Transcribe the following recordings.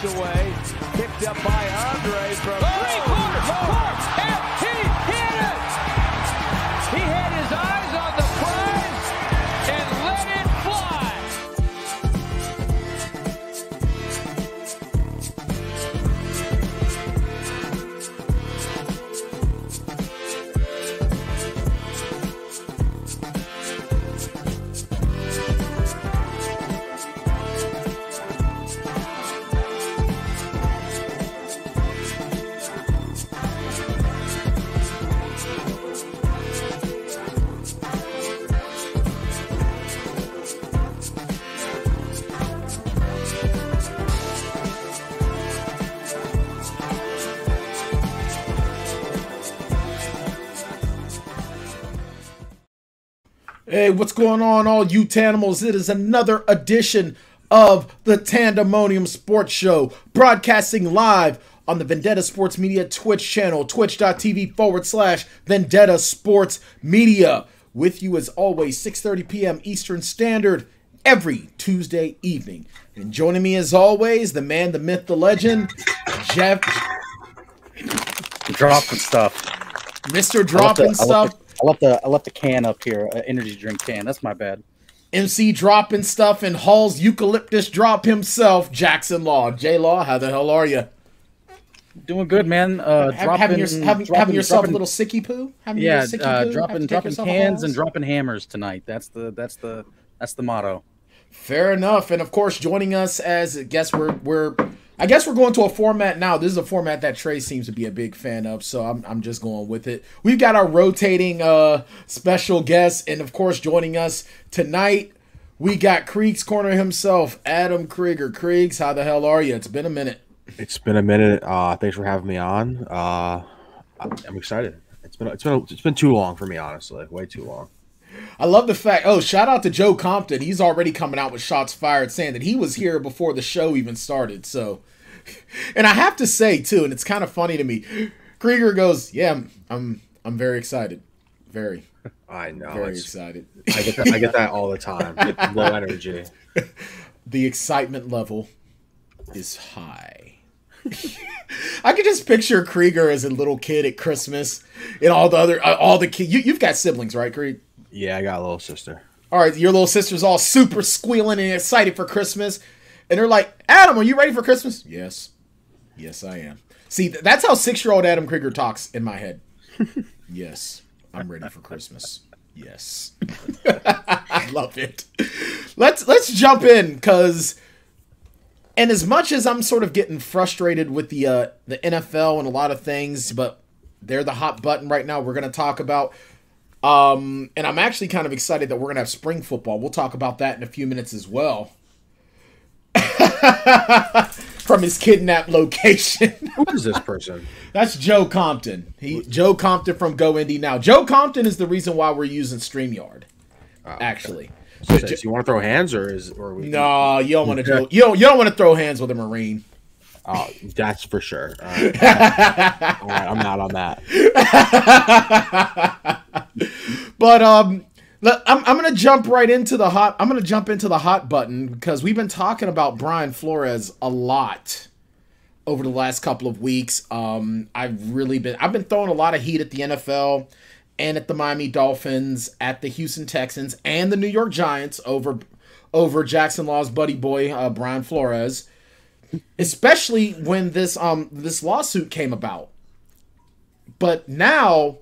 knocked away, picked up by Andre from 3-quarters, and he hit it! He had his eyes on the prize and let it fly! Hey, what's going on, all you Tanimals? It is another edition of the Tanndemonium Sports Show, broadcasting live on the Vendetta Sports Media Twitch channel, twitch.tv/Vendetta Sports Media. With you as always, 6:30 p.m. Eastern Standard, every Tuesday evening. And joining me as always, the man, the myth, the legend, Jeff. Dropping stuff. Mr. Dropping Stuff. I left the can up here, energy drink can. That's my bad. MC dropping stuff and Hall's eucalyptus drop himself, Jackson Law. J Law, how the hell are you? Doing good, man. Having yourself a little sicky poo? Dropping cans and dropping hammers tonight. That's the motto. Fair enough. And of course, joining us as I guess we're going to a format now. This is a format that Trey seems to be a big fan of, so I'm just going with it. We've got our rotating special guest, and of course, joining us tonight, we got Krieg's Corner himself, Adam Krieger. Kriegs, how the hell are you? It's been a minute. It's been a minute. Thanks for having me on. I'm excited. It's been too long for me, honestly. Way too long. I love the fact, shout out to Joe Compton. He's already coming out with shots fired saying that he was here before the show even started. So, and I have to say too, and it's kind of funny to me, Krieger goes, yeah, I'm very excited. Very. I know. Very excited. I get that all the time. Low energy. The excitement level is high. I could just picture Krieger as a little kid at Christmas and all the kids. You've got siblings, right, Krieg? Yeah, I got a little sister. All right, your little sister's all super squealing and excited for Christmas. And they're like, Adam, are you ready for Christmas? Yes. Yes, I am. See, that's how 6-year-old Adam Krieger talks in my head. Yes, I'm ready for Christmas. Yes. I love it. Let's jump in, because, and as much as I'm sort of getting frustrated with the NFL and a lot of things, but they're the hot button right now we're going to talk about. And I'm actually kind of excited that we're going to have spring football. We'll talk about that in a few minutes as well. From his kidnapped location. Who is this person? That's Joe Compton. Joe Compton from Go Indy Now. Joe Compton is the reason why we're using StreamYard, actually. So you want to throw hands, or we? No, you don't want to. You don't want to throw hands with a Marine. Oh, that's for sure. All right, I'm not on that. But I'm gonna jump right into the hot. I'm gonna jump into the hot button, because we've been talking about Brian Flores a lot over the last couple of weeks. I've been throwing a lot of heat at the NFL and at the Miami Dolphins, at the Houston Texans, and the New York Giants over Jackson Law's buddy boy Brian Flores. Especially when this lawsuit came about. But now,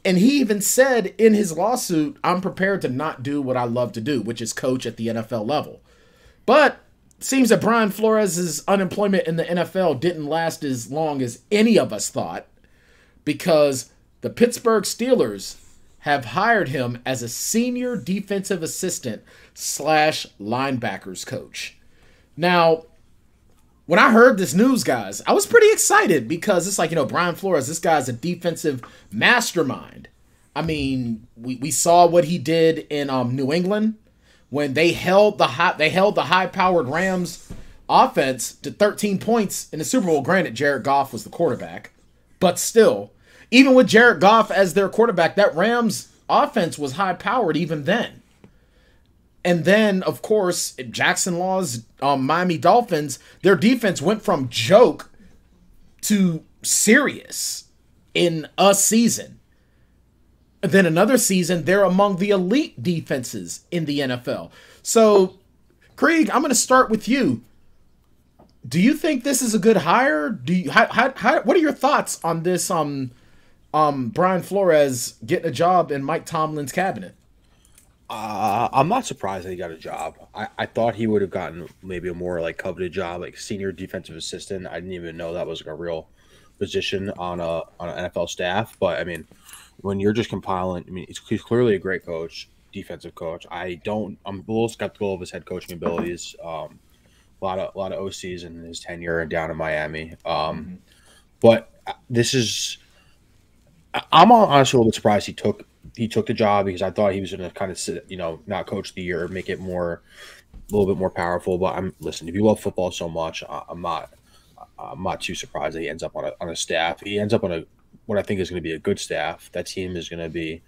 and he even said in his lawsuit, I'm prepared to not do what I love to do, which is coach at the NFL level. But it seems that Brian Flores' unemployment in the NFL didn't last as long as any of us thought, because the Pittsburgh Steelers have hired him as a senior defensive assistant / linebackers coach. Now, when I heard this news, guys, I was pretty excited, because it's like, Brian Flores, this guy's a defensive mastermind. I mean, we saw what he did in New England when they held the high-powered Rams offense to 13 points in the Super Bowl. Granted, Jared Goff was the quarterback, but still, even with Jared Goff as their quarterback, that Rams offense was high-powered even then. And then, of course, Jackson Law's Miami Dolphins, their defense went from joke to serious in a season. And then another season, they're among the elite defenses in the NFL. So, Krieg, I'm going to start with you. Do you think this is a good hire? What are your thoughts on this Brian Flores getting a job in Mike Tomlin's cabinet? I'm not surprised that he got a job. I thought he would have gotten maybe a more like coveted job, like senior defensive assistant. I didn't even know that was like a real position on an NFL staff. But I mean, when you're just compiling, I mean, he's clearly a great coach, defensive coach. I'm a little skeptical of his head coaching abilities. A lot of OCs in his tenure down in Miami. But this is, I'm honestly a little bit surprised he took the job, because I thought he was going to kind of sit, not coach the year, make it a little bit more powerful. But listen, if you love football so much, I'm not too surprised that he ends up on a staff. He ends up on what I think is going to be a good staff. That team is going to be,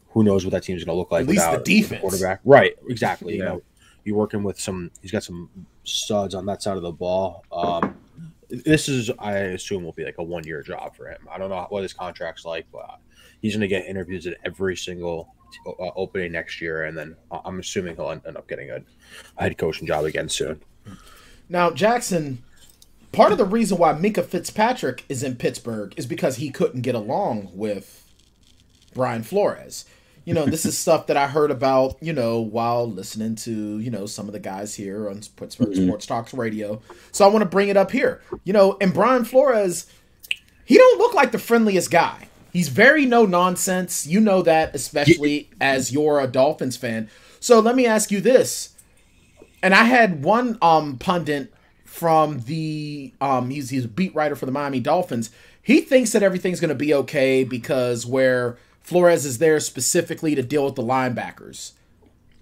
who knows what that team is going to look like. At least the defense, quarterback, right? Exactly. Yeah. You're working with he's got some studs on that side of the ball. This is, I assume, will be like a 1-year job for him. I don't know what his contract's like, but he's going to get interviews at every single opening next year, and then I'm assuming he'll end up getting a head coaching job again soon. Now, Jackson, part of the reason why Minkah Fitzpatrick is in Pittsburgh is because he couldn't get along with Brian Flores. This is stuff that I heard about, while listening to, some of the guys here on Pittsburgh Sports Talks Radio. So I want to bring it up here. And Brian Flores, he don't look like the friendliest guy. He's very no-nonsense. You know that, especially as you're a Dolphins fan. So let me ask you this. And I had one pundit from the he's a beat writer for the Miami Dolphins. He thinks that everything's going to be okay because where Flores is there specifically to deal with the linebackers.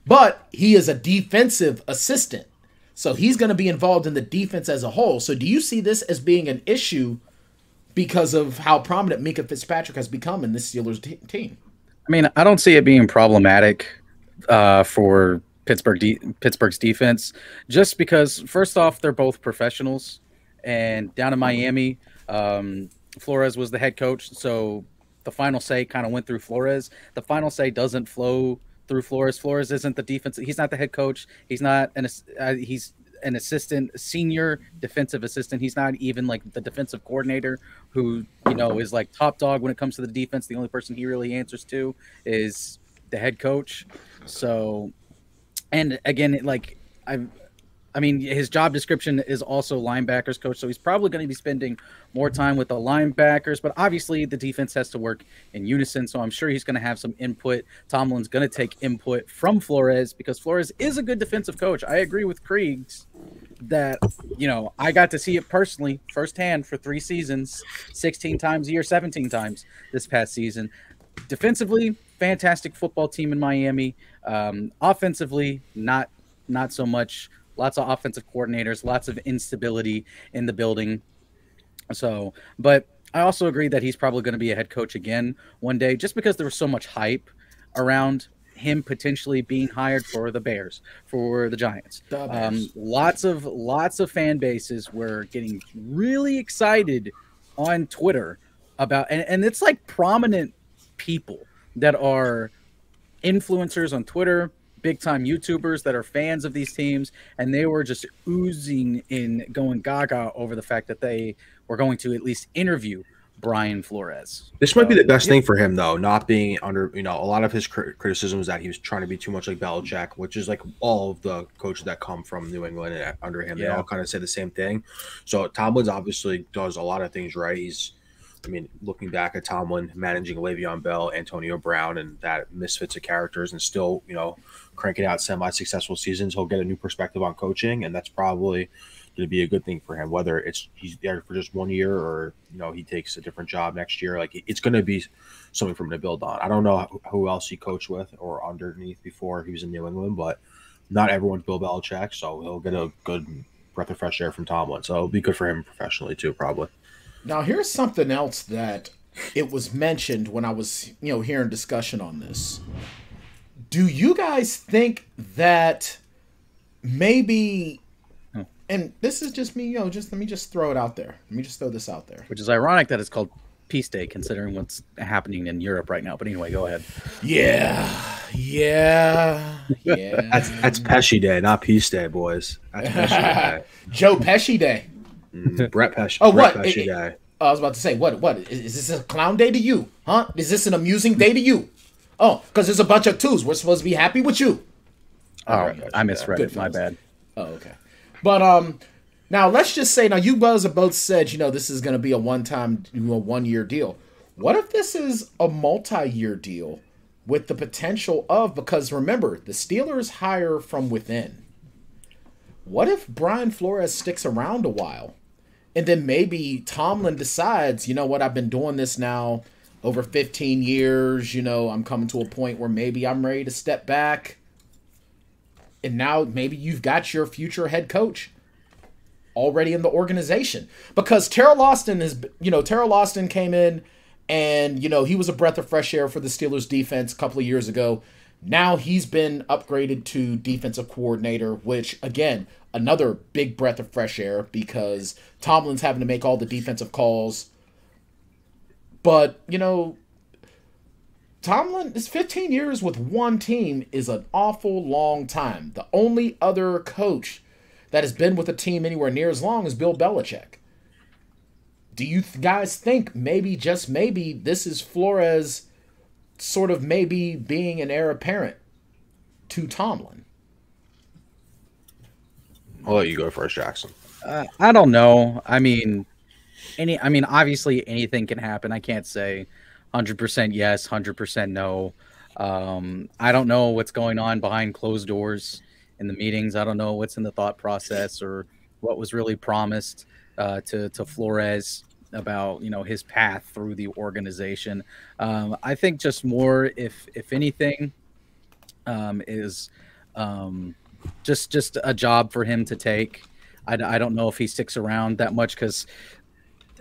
But he is a defensive assistant. So he's going to be involved in the defense as a whole. So do you see this as being an issue because of how prominent Minkah Fitzpatrick has become in this Steelers team? I mean, I don't see it being problematic for Pittsburgh's defense, just because, first off, they're both professionals. And down in Miami, Flores was the head coach, so the final say kind of went through Flores. The final say doesn't flow through Flores. Flores isn't the defense. He's not the head coach. He's not he's an assistant, senior defensive assistant. He's not even like the defensive coordinator who, is like top dog when it comes to the defense. The only person he really answers to is the head coach. So, and again, like I mean, his job description is also linebackers coach, so he's probably going to be spending more time with the linebackers, but obviously the defense has to work in unison, so I'm sure he's going to have some input. Tomlin's going to take input from Flores because Flores is a good defensive coach. I agree with Kriegs that, I got to see it personally firsthand for 3 seasons, 16 times a year, 17 times this past season. Defensively, fantastic football team in Miami. Offensively, not so much. Lots of offensive coordinators, lots of instability in the building. So, but I also agree that he's probably going to be a head coach again one day, just because there was so much hype around him potentially being hired for the Bears, for the Giants. Lots of fan bases were getting really excited on Twitter about, and it's like prominent people that are influencers on Twitter, big time YouTubers that are fans of these teams, and they were just oozing in, going gaga over the fact that they were going to at least interview Brian Flores. This might be the best thing for him, though, not being under, a lot of his criticism was that he was trying to be too much like Belichick, which is like all of the coaches that come from New England and under him. They all kind of say the same thing. So Tomlin obviously does a lot of things right. Looking back at Tomlin managing Le'Veon Bell, Antonio Brown, and that misfits of characters, and still, cranking out semi-successful seasons, he'll get a new perspective on coaching, and that's probably going to be a good thing for him. Whether he's there for just 1 year or he takes a different job next year, like it's going to be something for him to build on. I don't know who else he coached with or underneath before he was in New England, but not everyone's Bill Belichick, so he'll get a good breath of fresh air from Tomlin. So it'll be good for him professionally too, probably. Now, here's something else that it was mentioned when I was, hearing discussion on this. Do you guys think that maybe, and this is just me, just let me just throw it out there. Let me just throw this out there. Which is ironic that it's called Peace Day, considering what's happening in Europe right now. But anyway, go ahead. Yeah. That's Pesci Day, not Peace Day, boys. That's Pesci Day. Joe Pesci Day. Brett Pesci. Oh, Brett what? Pesci Day. I was about to say, what? Is this a clown day to you? Huh? Is this an amusing day to you? Oh, because there's a bunch of twos. We're supposed to be happy with you. Oh, I misread it. My bad. Oh, okay. But now let's just say, now you guys have both said, this is going to be a one-year deal. What if this is a multi-year deal with the potential of, because remember, the Steelers hire from within. What if Brian Flores sticks around a while? And then maybe Tomlin decides, I've been doing this now over 15 years. I'm coming to a point where maybe I'm ready to step back. And now maybe you've got your future head coach already in the organization. Because Terrell Austin came in and, he was a breath of fresh air for the Steelers defense a couple of years ago. Now he's been upgraded to defensive coordinator, which, again, another big breath of fresh air because Tomlin's having to make all the defensive calls. But, Tomlin is 15 years with one team is an awful long time. The only other coach that has been with a team anywhere near as long is Bill Belichick. Do you guys think maybe, just maybe, this is Flores sort of maybe being an heir apparent to Tomlin? I'll let you go first, Jackson. I don't know. I mean, obviously anything can happen. I can't say 100% yes, 100% no. I don't know what's going on behind closed doors in the meetings. I don't know what's in the thought process or what was really promised to Flores about his path through the organization. I think just more, if anything, is just a job for him to take. I don't know if he sticks around that much because,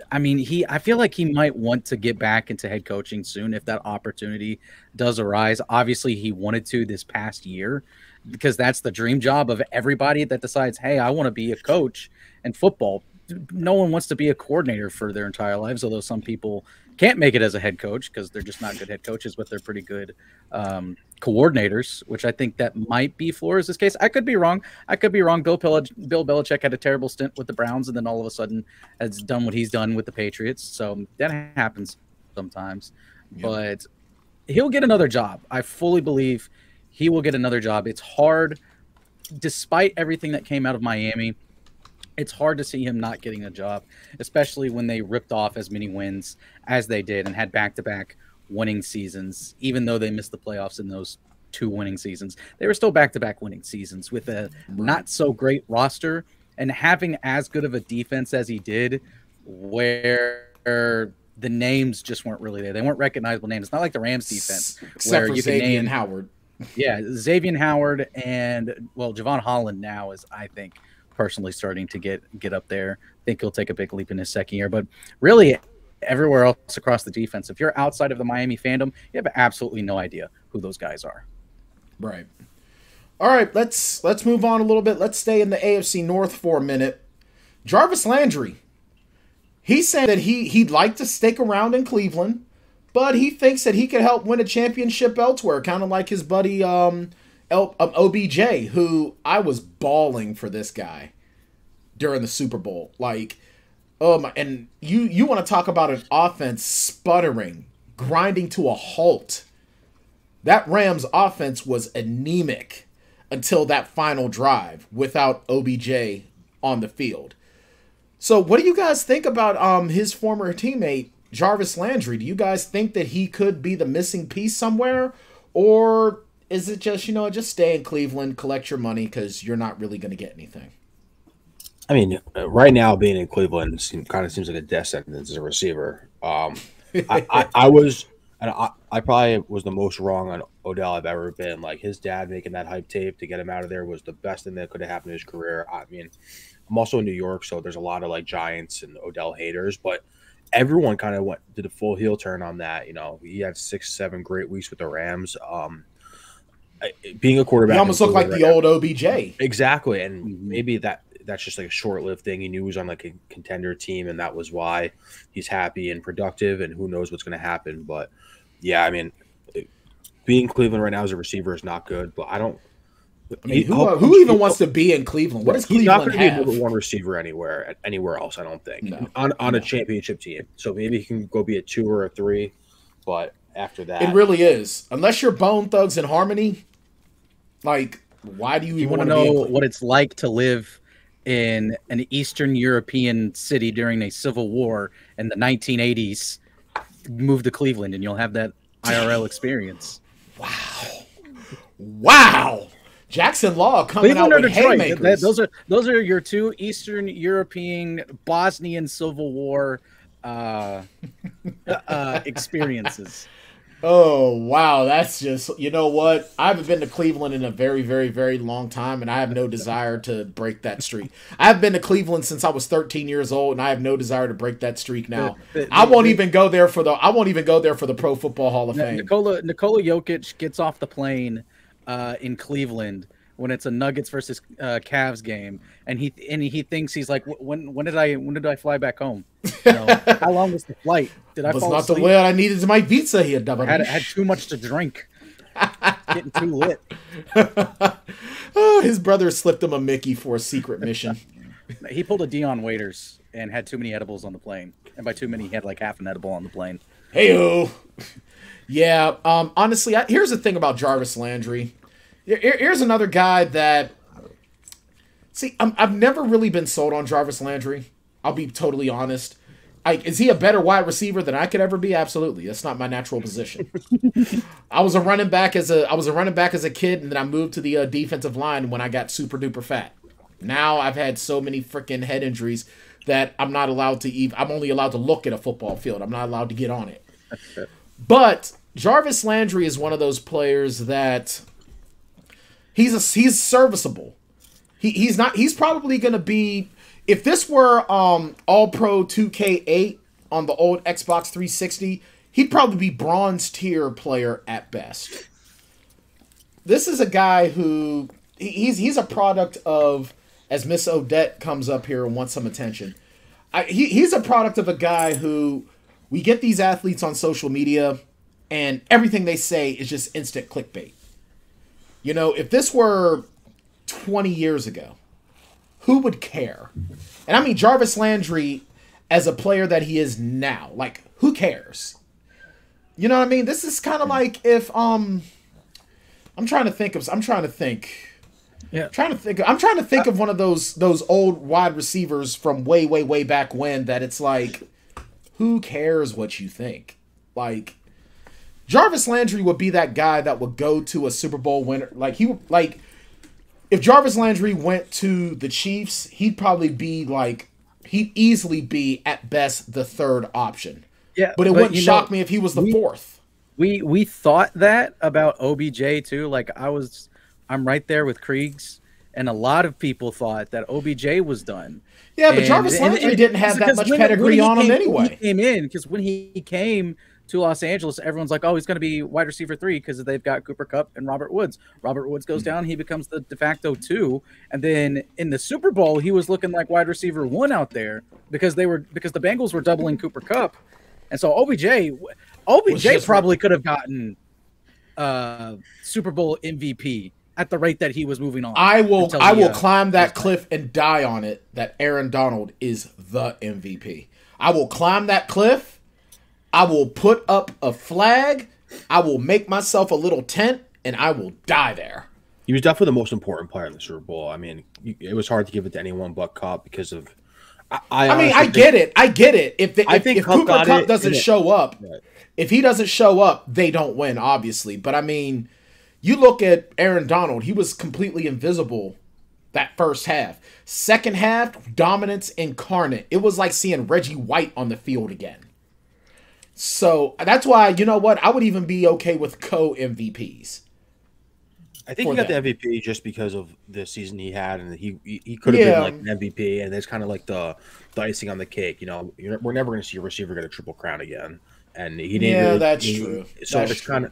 I feel like he might want to get back into head coaching soon if that opportunity does arise. Obviously, he wanted to this past year because that's the dream job of everybody that decides, hey, I want to be a coach in football. No one wants to be a coordinator for their entire lives, although some people can't make it as a head coach because they're just not good head coaches, but they're pretty good coordinators, which I think that might be Flores' case. I could be wrong. Bill Belichick had a terrible stint with the Browns and then all of a sudden has done what he's done with the Patriots. So that happens sometimes. Yeah. But he'll get another job. I fully believe he will get another job. It's hard, despite everything that came out of Miami, it's hard to see him not getting a job, especially when they ripped off as many wins as they did and had back-to-back winning seasons. Even though they missed the playoffs in those 2 winning seasons, they were still back-to-back winning seasons with a not-so-great roster and having as good of a defense as he did, where the names just weren't really there. They weren't recognizable names. It's not like the Rams defense. Except for Xavier Howard. Yeah, Xavier Howard and, Javon Holland now is, I think, personally starting to get up there. I think he'll take a big leap in his second year. But really, everywhere else across the defense, if you're outside of the Miami fandom, you have absolutely no idea who those guys are. Right. All right, let's move on a little bit. Let's stay in the AFC North for a minute. Jarvis Landry. He said that he'd like to stick around in Cleveland, but he thinks that he could help win a championship elsewhere, kind of like his buddy OBJ, who I was bawling for this guy during the Super Bowl. Like, oh my! And you want to talk about an offense sputtering, grinding to a halt. That Rams offense was anemic until that final drive without OBJ on the field. So what do you guys think about his former teammate, Jarvis Landry? Do you guys think that he could be the missing piece somewhere? Or is it just, just stay in Cleveland, collect your money because you're not really going to get anything? I mean, right now being in Cleveland kind of seems like a death sentence as a receiver. I probably was the most wrong on Odell I've ever been. Like, his dad making that hype tape to get him out of there was the best thing that could have happened in his career. I mean, I'm also in New York, so there's a lot of Giants and Odell haters, but everyone kind of did a full heel turn on that. He had 6-7 great weeks with the Rams. being a quarterback. He almost looked like the old OBJ. Exactly, and maybe that's just like a short-lived thing. He knew he was on like a contender team, and that was why he's happy and productive. And who knows what's going to happen? But yeah, I mean, being Cleveland right now as a receiver is not good. But I don't. I mean, who even wants to be in Cleveland? What does Cleveland have? He's not going to be a number 1 receiver anywhere else. I don't think no. on a championship team. So maybe he can go be a 2 or a 3, but after that, it really is. Unless you're Bone Thugs and Harmony, like, why do you want to know what it's like to live in an Eastern European city during a civil war in the 1980s? Move to Cleveland, and you'll have that IRL experience. Wow. Jackson Law coming Cleveland out with haymakers. Those are your 2 Eastern European Bosnian Civil War experiences. Oh, wow. That's just, you know what? I haven't been to Cleveland in a very, very, very long time, and I have no desire to break that streak. I've been to Cleveland since I was 13 years old, and I have no desire to break that streak now. I won't even go there for the Pro Football Hall of Fame. Nikola Jokic gets off the plane in Cleveland when it's a Nuggets versus Cavs game, and he thinks he's like, when did I fly back home? You know, how long was the flight? Did I fall asleep? The way I needed my pizza here. Had too much to drink. Getting too lit. Oh, his brother slipped him a Mickey for a secret mission. He pulled a Dion Waiters and had too many edibles on the plane, and by too many, he had like half an edible on the plane. Hey-o. Yeah, honestly, here's the thing about Jarvis Landry. Here's another guy that... See, I've never really been sold on Jarvis Landry. I'll be totally honest. Is he a better wide receiver than I could ever be? Absolutely. That's not my natural position. I was a running back as a kid, and then I moved to the defensive line when I got super duper fat. Now I've had so many freaking head injuries that I'm not allowed to I'm only allowed to look at a football field. I'm not allowed to get on it. But Jarvis Landry is one of those players that he's serviceable. He's probably going to be, if this were All-Pro 2K8 on the old Xbox 360, he'd probably be bronze tier player at best. This is a guy who he's a product of, as Miss Odette comes up here and wants some attention. He's a product of a guy who, we get these athletes on social media and everything they say is just instant clickbait. You know, if this were 20 years ago, who would care? And I mean, Jarvis Landry, as a player that he is now, like, who cares? You know what I mean? This is kind of like if I'm trying to think of one of those old wide receivers from way back when, that it's like, who cares what you think? Like, Jarvis Landry would be that guy that would go to a Super Bowl winner. If Jarvis Landry went to the Chiefs, he'd easily be at best the 3rd option. Yeah, but it wouldn't shock me if he was the 4th. We thought that about OBJ too. Like, I'm right there with Kriegs, and a lot of people thought that OBJ was done. Yeah, but Jarvis Landry didn't have that much pedigree on him anyway. He came in, because when he came to Los Angeles, everyone's like, oh, he's going to be wide receiver 3 because they've got Cooper Kupp and Robert Woods. Robert Woods goes down, he becomes the de facto 2, and then in the Super Bowl, he was looking like wide receiver 1 out there because the Bengals were doubling Cooper Kupp, and so OBJ probably could have gotten Super Bowl MVP at the rate that he was moving on. I will climb that cliff and die on it that Aaron Donald is the MVP. I will climb that cliff. I will put up a flag. I will make myself a little tent, and I will die there. He was definitely the most important player in the Super Bowl. I mean, it was hard to give it to anyone but Kupp because of. I get it. If Cooper Kupp doesn't show up, right. If he doesn't show up, they don't win, obviously. But I mean, you look at Aaron Donald; he was completely invisible that first half. Second half, dominance incarnate. It was like seeing Reggie White on the field again. So that's why, you know what, I would even be okay with co-MVPs. I think he got the MVP just because of the season he had, and he could have been like an MVP, and it's kind of like the icing on the cake. You know, we're never going to see a receiver get a triple crown again, and he didn't. Yeah, that's true. So it's kind of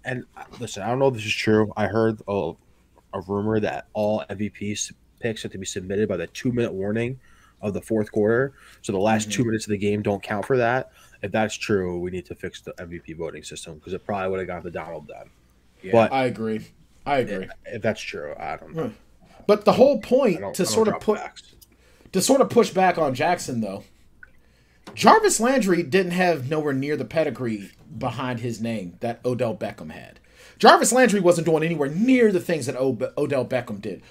And listen, I don't know if this is true. I heard a rumor that all MVP picks have to be submitted by the 2-minute warning of the fourth quarter. So the last 2 minutes of the game don't count for that. If that's true, we need to fix the MVP voting system because it probably would have got the Donald then. Yeah, but I agree. If that's true, I don't know. But the whole point to sort of push back on Jackson, though, Jarvis Landry didn't have nowhere near the pedigree behind his name that Odell Beckham had. Jarvis Landry wasn't doing anywhere near the things that Odell Beckham did.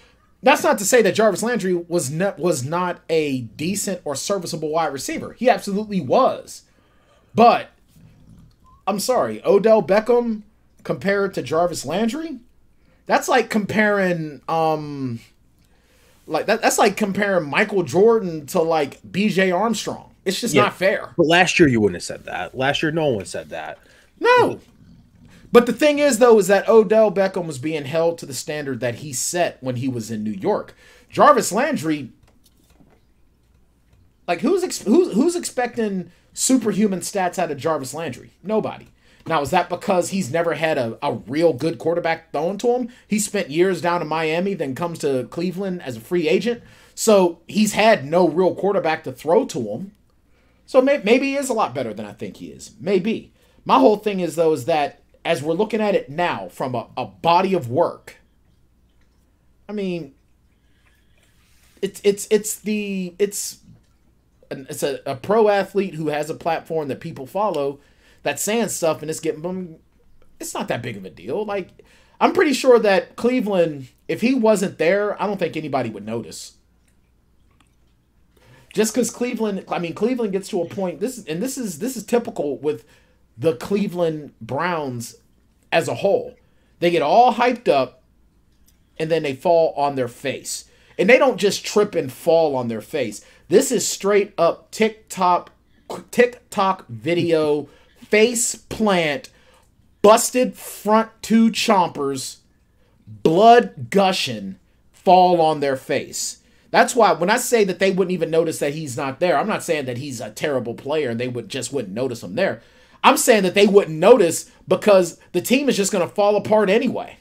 That's not to say that Jarvis Landry was not a decent or serviceable wide receiver. He absolutely was. But I'm sorry, Odell Beckham compared to Jarvis Landry, that's like comparing that's like comparing Michael Jordan to like BJ Armstrong. It's just not fair. But last year you wouldn't have said that. Last year no one said that. No. But the thing is, though, is that Odell Beckham was being held to the standard that he set when he was in New York. Jarvis Landry, like, who's expecting superhuman stats out of Jarvis Landry? Nobody. Now, is that because he's never had a real good quarterback thrown to him? He spent years down in Miami, then comes to Cleveland as a free agent. So he's had no real quarterback to throw to him. So maybe he is a lot better than I think he is. Maybe. My whole thing is, though, is that as we're looking at it now from a body of work, I mean, it's a pro athlete who has a platform that people follow that's saying stuff, and it's not that big of a deal. Like, I'm pretty sure that Cleveland, if he wasn't there, I don't think anybody would notice. Just because Cleveland gets to a point. This is typical with the Cleveland Browns as a whole. They get all hyped up and then they fall on their face. And they don't just trip and fall on their face. This is straight up TikTok video, face plant, busted front two chompers, blood gushing, fall on their face. That's why when I say that they wouldn't even notice that he's not there, I'm not saying that he's a terrible player and they wouldn't notice him there. I'm saying that they wouldn't notice because the team is just going to fall apart anyway.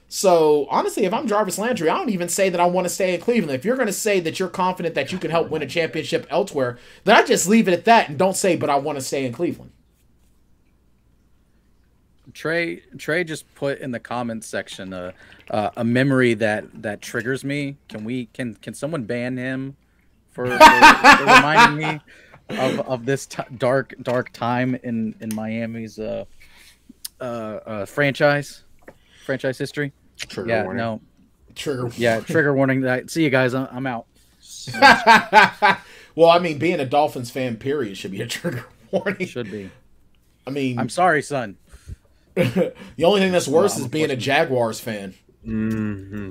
So, honestly, if I'm Jarvis Landry, I don't even say that I want to stay in Cleveland. If you're going to say that you're confident that you can help win a championship elsewhere, then I just leave it at that and don't say, but I want to stay in Cleveland. Trey just put in the comments section a memory that triggers me. Can someone ban him for reminding me of this dark time in Miami's franchise history? Trigger warning. No. Trigger warning. See you guys. I'm out. Well, I mean, being a Dolphins fan, period, should be a trigger warning. Should be. I mean, I'm sorry, son. The only thing that's worse is being a Jaguars fan.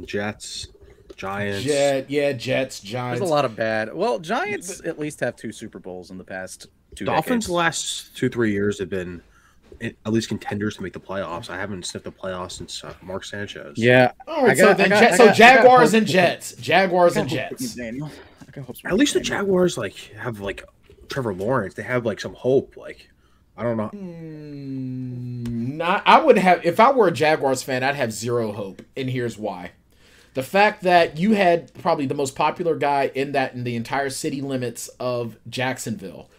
Jets, Giants. Jets, Giants. There's a lot of bad. Well, Giants at least have 2 Super Bowls in the past 2 Dolphins decades. the last 2-3 years have been at least contenders to make the playoffs. I haven't sniffed the playoffs since Mark Sanchez. Yeah. All right, so Jaguars and Jets. Jaguars and Jets. At least the Jaguars have Trevor Lawrence. They have some hope. I don't know. I would have, if I were a Jaguars fan, I'd have zero hope, and here's why. The fact that you had probably the most popular guy in the entire city limits of Jacksonville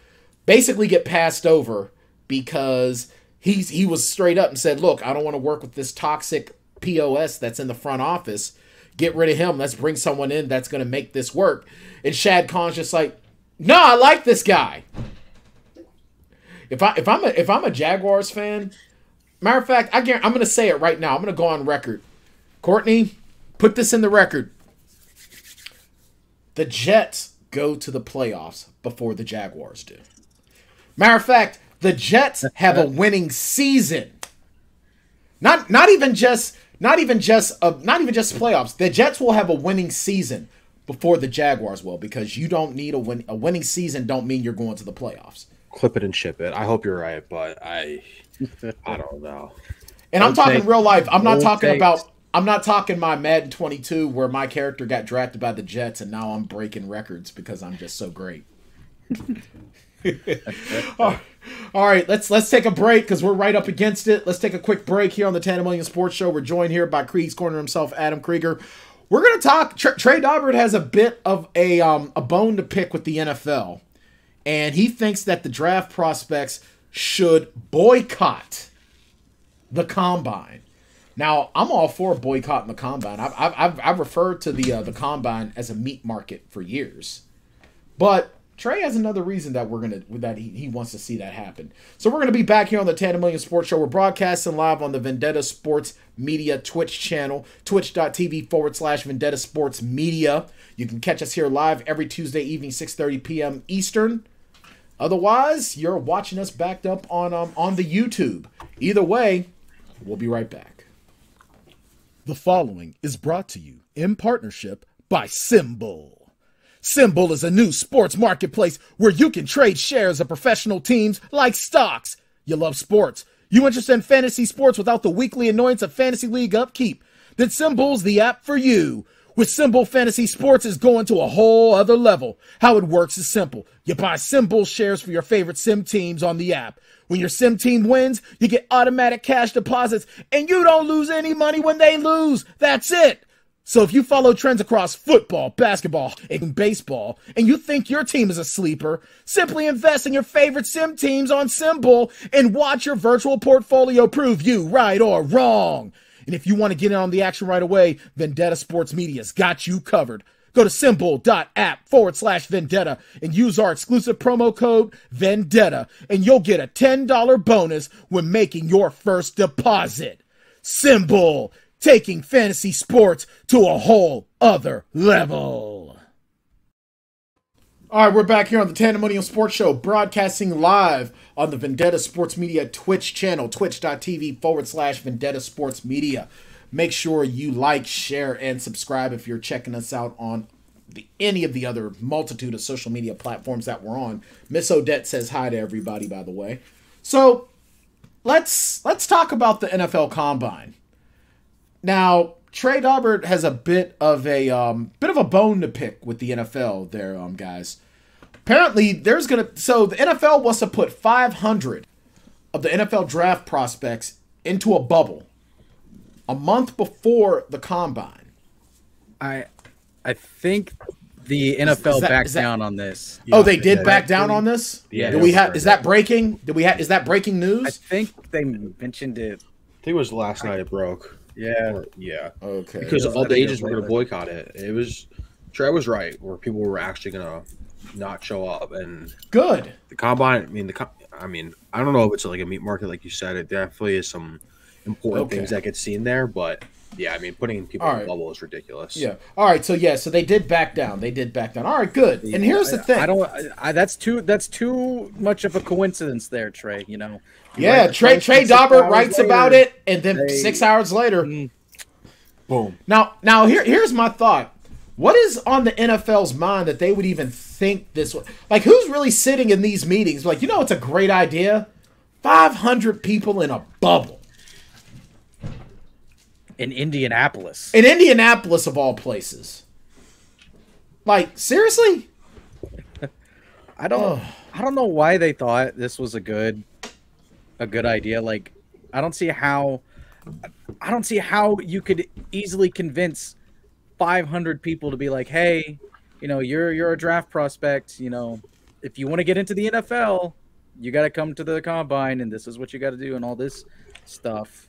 basically get passed over because he was straight up and said, look, I don't want to work with this toxic POS that's in the front office. Get rid of him. Let's bring someone in that's going to make this work. And Shad Khan's just like, no, I like this guy. If I'm a Jaguars fan, matter of fact, I'm going to say it right now. I'm going to go on record. Courtney, put this in the record. The Jets go to the playoffs before the Jaguars do. Matter of fact, the Jets have a winning season. Not even just playoffs. The Jets will have a winning season before the Jaguars will, because you don't need a winning season. Don't mean you're going to the playoffs. Clip it and ship it. I hope you're right, but I don't know. And I'm talking real life. I'm not talking my Madden 22 where my character got drafted by the Jets and now I'm breaking records because I'm just so great. All right, let's take a break because we're right up against it. Let's take a quick break here on the Tanndemonium Sports Show. We're joined here by Krieg's Corner himself, Adam Krieger. We're going to talk. Trey Daubert has a bit of a bone to pick with the NFL, and he thinks that the draft prospects should boycott the combine. Now, I'm all for boycotting the combine. I've referred to the combine as a meat market for years, but Trey has another reason that he wants to see that happen. So we're gonna be back here on the Tanndemonium Sports Show. We're broadcasting live on the Vendetta Sports Media Twitch channel, twitch.tv/Vendetta Sports Media. You can catch us here live every Tuesday evening, 6:30 p.m. Eastern. Otherwise, you're watching us backed up on the YouTube. Either way, we'll be right back. The following is brought to you in partnership by Symbol. Symbol is a new sports marketplace where you can trade shares of professional teams like stocks. You love sports. You interested in fantasy sports without the weekly annoyance of fantasy league upkeep? Then Symbol's the app for you. With Symbol, fantasy sports is going to a whole other level. How it works is simple. You buy Symbol shares for your favorite sim teams on the app. When your sim team wins, you get automatic cash deposits, and you don't lose any money when they lose. That's it. So if you follow trends across football, basketball, and baseball, and you think your team is a sleeper, simply invest in your favorite sim teams on Symbol and watch your virtual portfolio prove you right or wrong. And if you want to get in on the action right away, Vendetta Sports Media's got you covered. Go to symbol.app/Vendetta and use our exclusive promo code Vendetta, and you'll get a $10 bonus when making your first deposit. Symbol, taking fantasy sports to a whole other level. All right, we're back here on the Tanndemonium Sports Show, broadcasting live on the Vendetta Sports Media Twitch channel, twitch.tv/Vendetta Sports Media. Make sure you like, share, and subscribe if you're checking us out on any of the other multitude of social media platforms that we're on. Miss Odette says hi to everybody, by the way. So let's talk about the NFL Combine. Now, Trey Daubert has a bit of a bone to pick with the NFL there, guys. Apparently, the NFL wants to put 500 of the NFL draft prospects into a bubble a month before the combine. I think the NFL backed down on this. Oh, they did back down on this? Yeah. Is that breaking? Is that breaking news? I think they mentioned it. I think it was last night it broke. Yeah. Yeah. Okay. Because all the agents were going to boycott it. Trey was right, where people were actually going to not show up. And good. The combine, I don't know if it's like a meat market, like you said. It definitely is some important things that get seen there. But, yeah, putting people in a bubble is ridiculous. Yeah. All right. So they did back down. All right, good. And here's the thing. That's too much of a coincidence there, Trey, you know. Yeah, Trey Daubert writes about it, and then 6 hours later, boom. Now here's my thought. What is on the NFL's mind that they would even think this way? Like, who's really sitting in these meetings? Like, it's a great idea. 500 people in a bubble. In Indianapolis. In Indianapolis, of all places. Like, seriously? I don't know why they thought this was a good idea. Like, I don't see how you could easily convince 500 people to be like, hey, you're a draft prospect, if you want to get into the NFL, you got to come to the combine, and this is what you got to do, and all this stuff.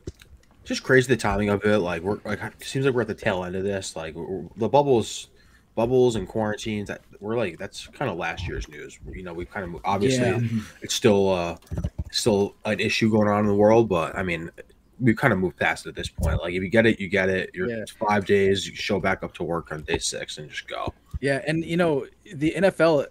Just crazy the timing of it. Like, it seems like we're at the tail end of this. Like, the bubbles and quarantines, that's kind of last year's news. We kind of obviously it's still an issue going on in the world, but we've kind of moved past it at this point. Like, if you get it, you get it. You're 5 days, you show back up to work on day 6 and just go. Yeah, and the NFL,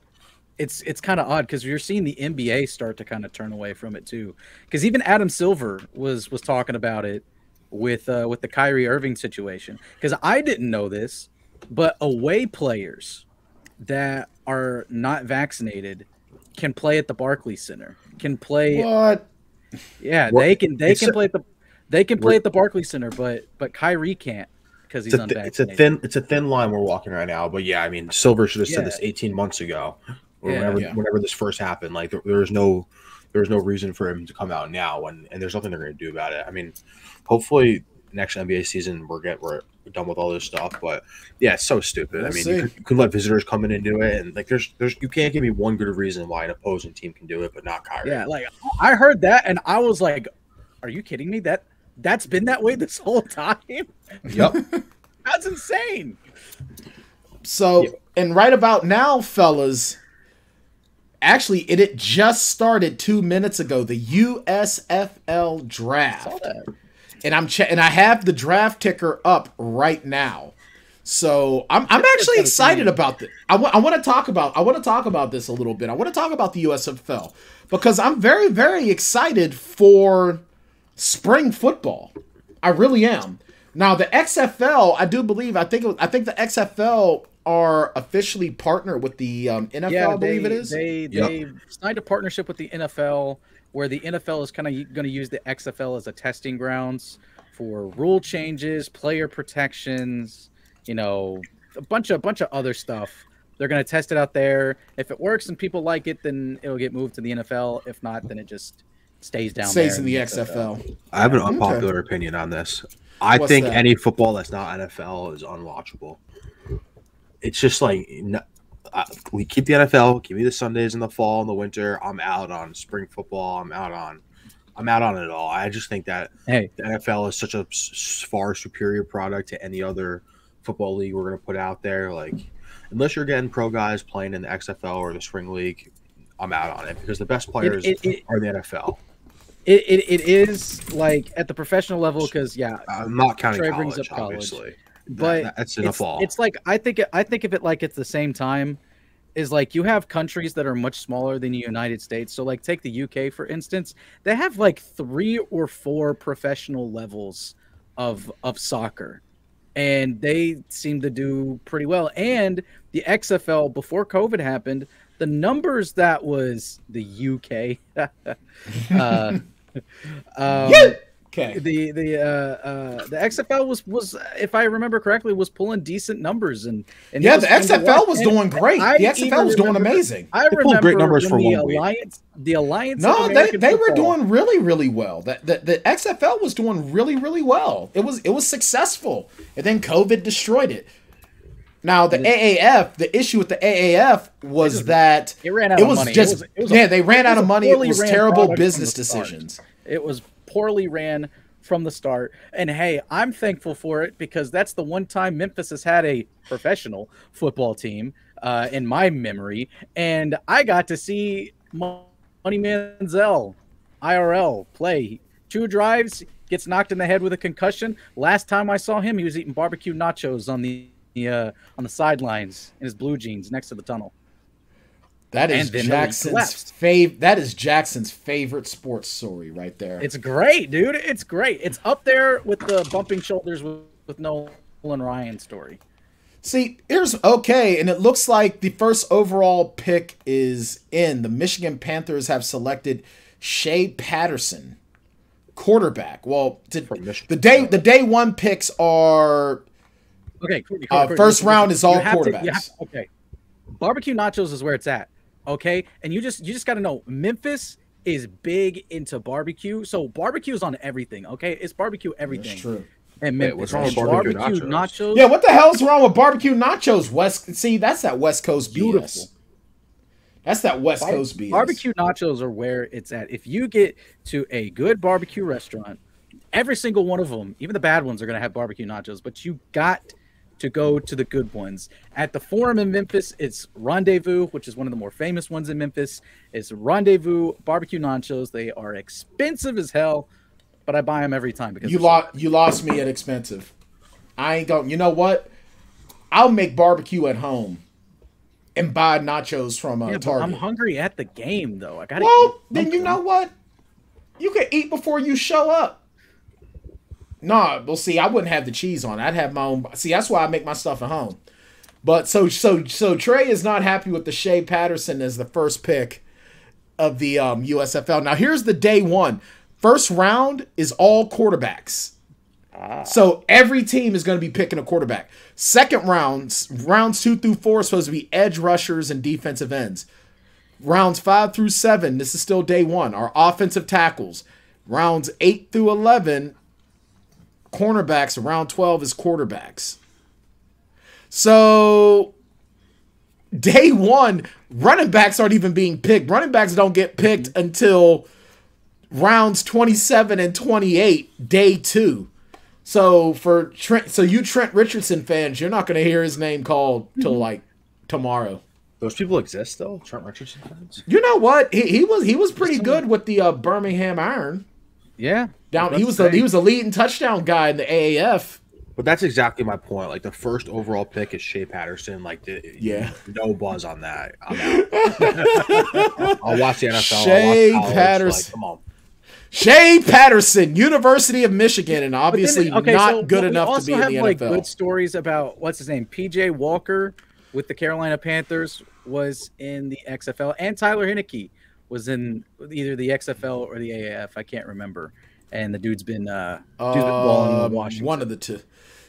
it's kind of odd because you're seeing the NBA start to kind of turn away from it too. Because even Adam Silver was talking about it with the Kyrie Irving situation. Because I didn't know this, but away players that are not vaccinated can play at the Barclays Center. Can play what? Yeah, they can play at the Barclays Center, but Kyrie can't because he's unvaccinated. It's a thin line we're walking right now. But yeah, Silver should have said this 18 months ago. or Yeah. whenever this first happened. Like there's no reason for him to come out now, and there's nothing they're going to do about it. I mean, hopefully next NBA season we're done with all this stuff. But yeah, it's so stupid. We'll I mean, see. you could let visitors come in and do it, and like there's you can't give me one good reason why an opposing team can do it, but not Kyrie. Yeah, like I heard that and I was like, "Are you kidding me? That's been that way this whole time?" Yep. That's insane. So, and right about now, fellas, actually, it just started 2 minutes ago. The USFL draft. Saw that. And and I have the draft ticker up right now. So I'm actually excited about this. I want to talk about this a little bit. I want to talk about the USFL because I'm very, very excited for spring football. I really am. Now the XFL, I think the XFL are officially partnered with the NFL. Yeah, I believe it is. They signed a partnership with the NFL, where the NFL is kind of going to use the XFL as a testing grounds for rule changes, player protections, a bunch of other stuff. They're going to test it out there. If it works and people like it, then it'll get moved to the NFL. If not, then it just stays down there. Stays in the XFL. I have an unpopular opinion on this. I What's think that? any football that's not NFL is unwatchable. It's just like we keep the NFL. Give me the Sundays in the fall and the winter. I'm out on spring football. I'm out on it all. I just think that the NFL is such a far superior product to any other football league we're going to put out there. Like, unless you're getting pro guys playing in the XFL or the spring league, I'm out on it because the best players are the NFL. It is like at the professional level because I'm not counting Trey college, brings up college. obviously. But that's in the fall. It's like I think of it like it's the same time is like you have countries that are much smaller than the United States. So like take the UK for instance, they have like 3 or 4 professional levels of soccer, and they seem to do pretty well. And the XFL before COVID happened, the numbers that was the UK. Okay. The XFL was if I remember correctly was pulling decent numbers and the XFL was doing great. The XFL was doing amazing. I remember pulled great numbers for 1 week. The Alliance. No, they were doing really, really well. The XFL was doing really, really well. It was successful, and then COVID destroyed it. Now the AAF, the issue with the AAF was that it ran out of money. They ran out of money. It was terrible business decisions. It was poorly ran from the start. And hey, I'm thankful for it because that's the one time Memphis has had a professional football team in my memory. And I got to see Money Manziel IRL play 2 drives, gets knocked in the head with a concussion. Last time I saw him, he was eating barbecue nachos on the sidelines in his blue jeans next to the tunnel. That is Jackson's favorite sports story right there. It's great, dude. It's great. It's up there with the bumping shoulders with Nolan Ryan story. See, and it looks like the first overall pick is in. The Michigan Panthers have selected Shea Patterson, quarterback. Well, the day 1 picks are okay. First round is all quarterbacks. Okay, barbecue nachos is where it's at. Okay, and you just got to know Memphis is big into barbecue, so barbecue is on everything. Okay, it's barbecue everything. That's true. And Wait, what's wrong with barbecue nachos? Yeah, what the hell's wrong with barbecue nachos? See, that's that West Coast Beautiful. BS. That's that West Coast BS. Barbecue nachos are where it's at. If you get to a good barbecue restaurant, every single one of them, even the bad ones, are going to have barbecue nachos, but you got to go to the good ones. At the Forum in Memphis, it's Rendezvous, which is one of the more famous ones in Memphis. It's Rendezvous barbecue nachos. They are expensive as hell, but I buy them every time because you lost me at expensive. I ain't going. You know what? I'll make barbecue at home and buy nachos from Target. I'm hungry at the game though. I gotta. Well, then you know what? You can eat before you show up. Nah, well, see, I wouldn't have the cheese on. I'd have my own. See, that's why I make my stuff at home. But so Trey is not happy with the Shea Patterson as the first pick of the USFL. Now here's the day 1. First round is all quarterbacks. So every team is going to be picking a quarterback. Second rounds 2 through 4 are supposed to be edge rushers and defensive ends. Rounds 5 through 7, this is still day 1, are offensive tackles. Rounds 8 through 11, cornerbacks. Round 12 is quarterbacks. So day 1, running backs aren't even being picked. Running backs don't get picked until rounds 27 and 28, day 2. So for you Trent Richardson fans, you're not going to hear his name called till like tomorrow. Those people exist though, Trent Richardson fans. You know what? He was pretty good with the Birmingham Iron. Yeah, He was a leading touchdown guy in the AAF. But that's exactly my point. Like the first overall pick is Shea Patterson. Like no buzz on that. I'm out. I'll watch the NFL. Shea Patterson. Like, come on. Shea Patterson, University of Michigan, and obviously not good enough to be in the NFL. We also have like good stories about what's his name, PJ Walker with the Carolina Panthers was in the XFL, and Tyler Heineke was in either the XFL or the AAF. I can't remember. And the dude's been balling in Washington. One of the two.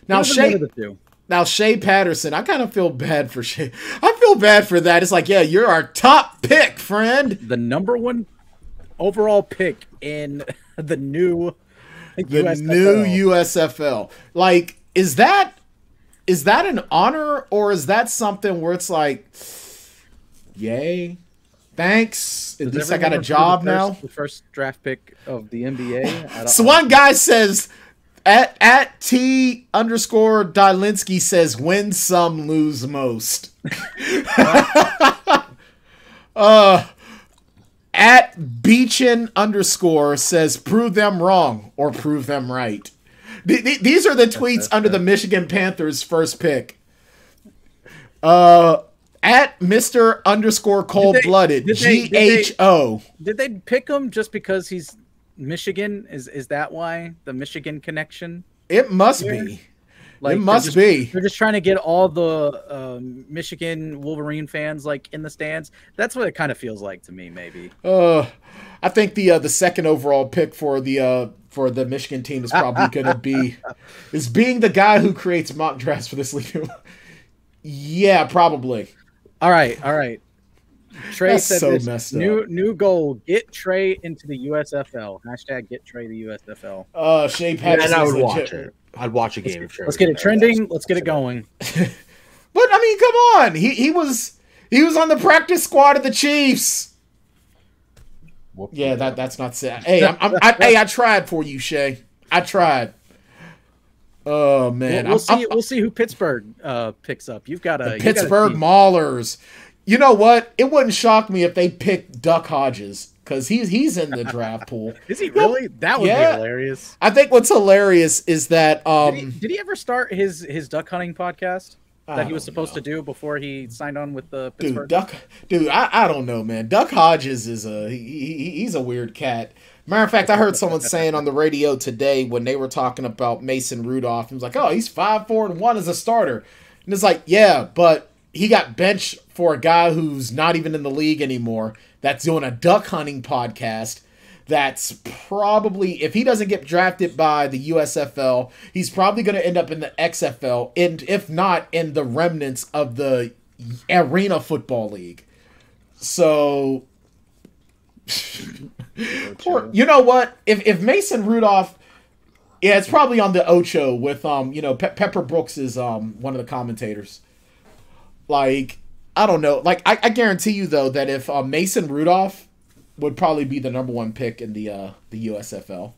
Now Shea Patterson, I kind of feel bad for Shea. I feel bad for that. It's like, yeah, you're our top pick, friend. The number 1 overall pick in the new USFL. Like, is that an honor, or is that something where it's like, yay, thanks, at least I got a job now? The first draft pick of the NBA. So one guy says at T_Dylinsky says, win some, lose most. At Beechin_ says, prove them wrong or prove them right. These are the tweets under the Michigan Panthers' first pick. At Mr. Cold-Blooded, GHO. Did they pick him just because he's Michigan? Is that why the Michigan connection? It must be. Like, it must be. They're just trying to get all the Michigan Wolverine fans like in the stands. That's what it kind of feels like to me, maybe. I think the second overall pick for the Michigan team is probably going to be being the guy who creates mock drafts for this league. Yeah, probably. All right. Trey That's said so this messed up. New goal: get Trey into the USFL. # get Trey the USFL. Shea Patterson. And I would watch it. I'd watch a game. Let's get it trending. Let's get it going. But I mean, come on. He was on the practice squad of the Chiefs. Whoop. Yeah, that's not sad. Hey, I tried for you, Shay. I tried. Oh man, we'll see who Pittsburgh picks up. You've got a Pittsburgh Maulers. You know what? It wouldn't shock me if they picked Duck Hodges, because he's in the draft pool. Is he really? That would be hilarious. I think what's hilarious is that did he ever start his duck hunting podcast that he was supposed to do before he signed on with the Pittsburgh? I don't know, man. Duck Hodges is he's a weird cat. Matter of fact, I heard someone saying on the radio today when they were talking about Mason Rudolph, he was like, "Oh, he's 5-4-1 as a starter," and it's like, yeah, but he got benched for a guy who's not even in the league anymore, that's doing a duck hunting podcast. That's probably, if he doesn't get drafted by the USFL, he's probably going to end up in the XFL, and if not, in the remnants of the Arena Football League. So, you know what? If Mason Rudolph, yeah, it's probably on the Ocho with Pepper Brooks is one of the commentators. Like, I don't know. Like, I guarantee you though that if Mason Rudolph would probably be the number 1 pick in the USFL,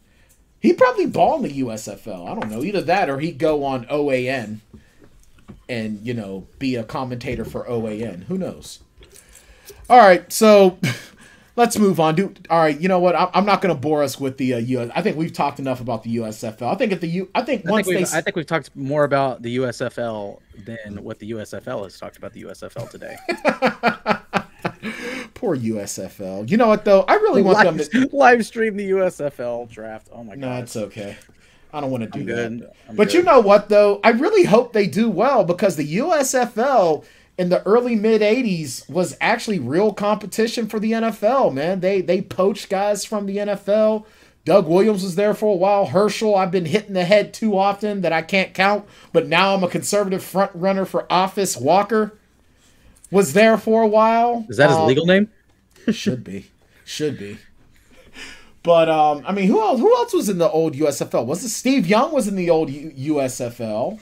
he'd probably ball in the USFL. I don't know, either that or he'd go on OAN and be a commentator for OAN. Who knows? All right, so let's move on. All right, you know what? I'm not going to bore us with the US. I think we've talked enough about the USFL. I think we've talked more about the USFL than what the USFL has talked about the USFL today. Poor USFL. You know what though? I really want them to live stream the USFL draft. Oh my god. No, it's okay. I don't want to do that. But good. You know what though? I really hope they do well, because the USFL in the early mid 80s was actually real competition for the NFL, man. They poached guys from the NFL. Doug Williams was there for a while. Herschel, I've been hitting the head too often that I can't count, but now I'm a conservative front runner for office. Walker was there for a while. Is that his legal name? Should be. But I mean, who else was in the old USFL? Was it Steve Young was in the old USFL?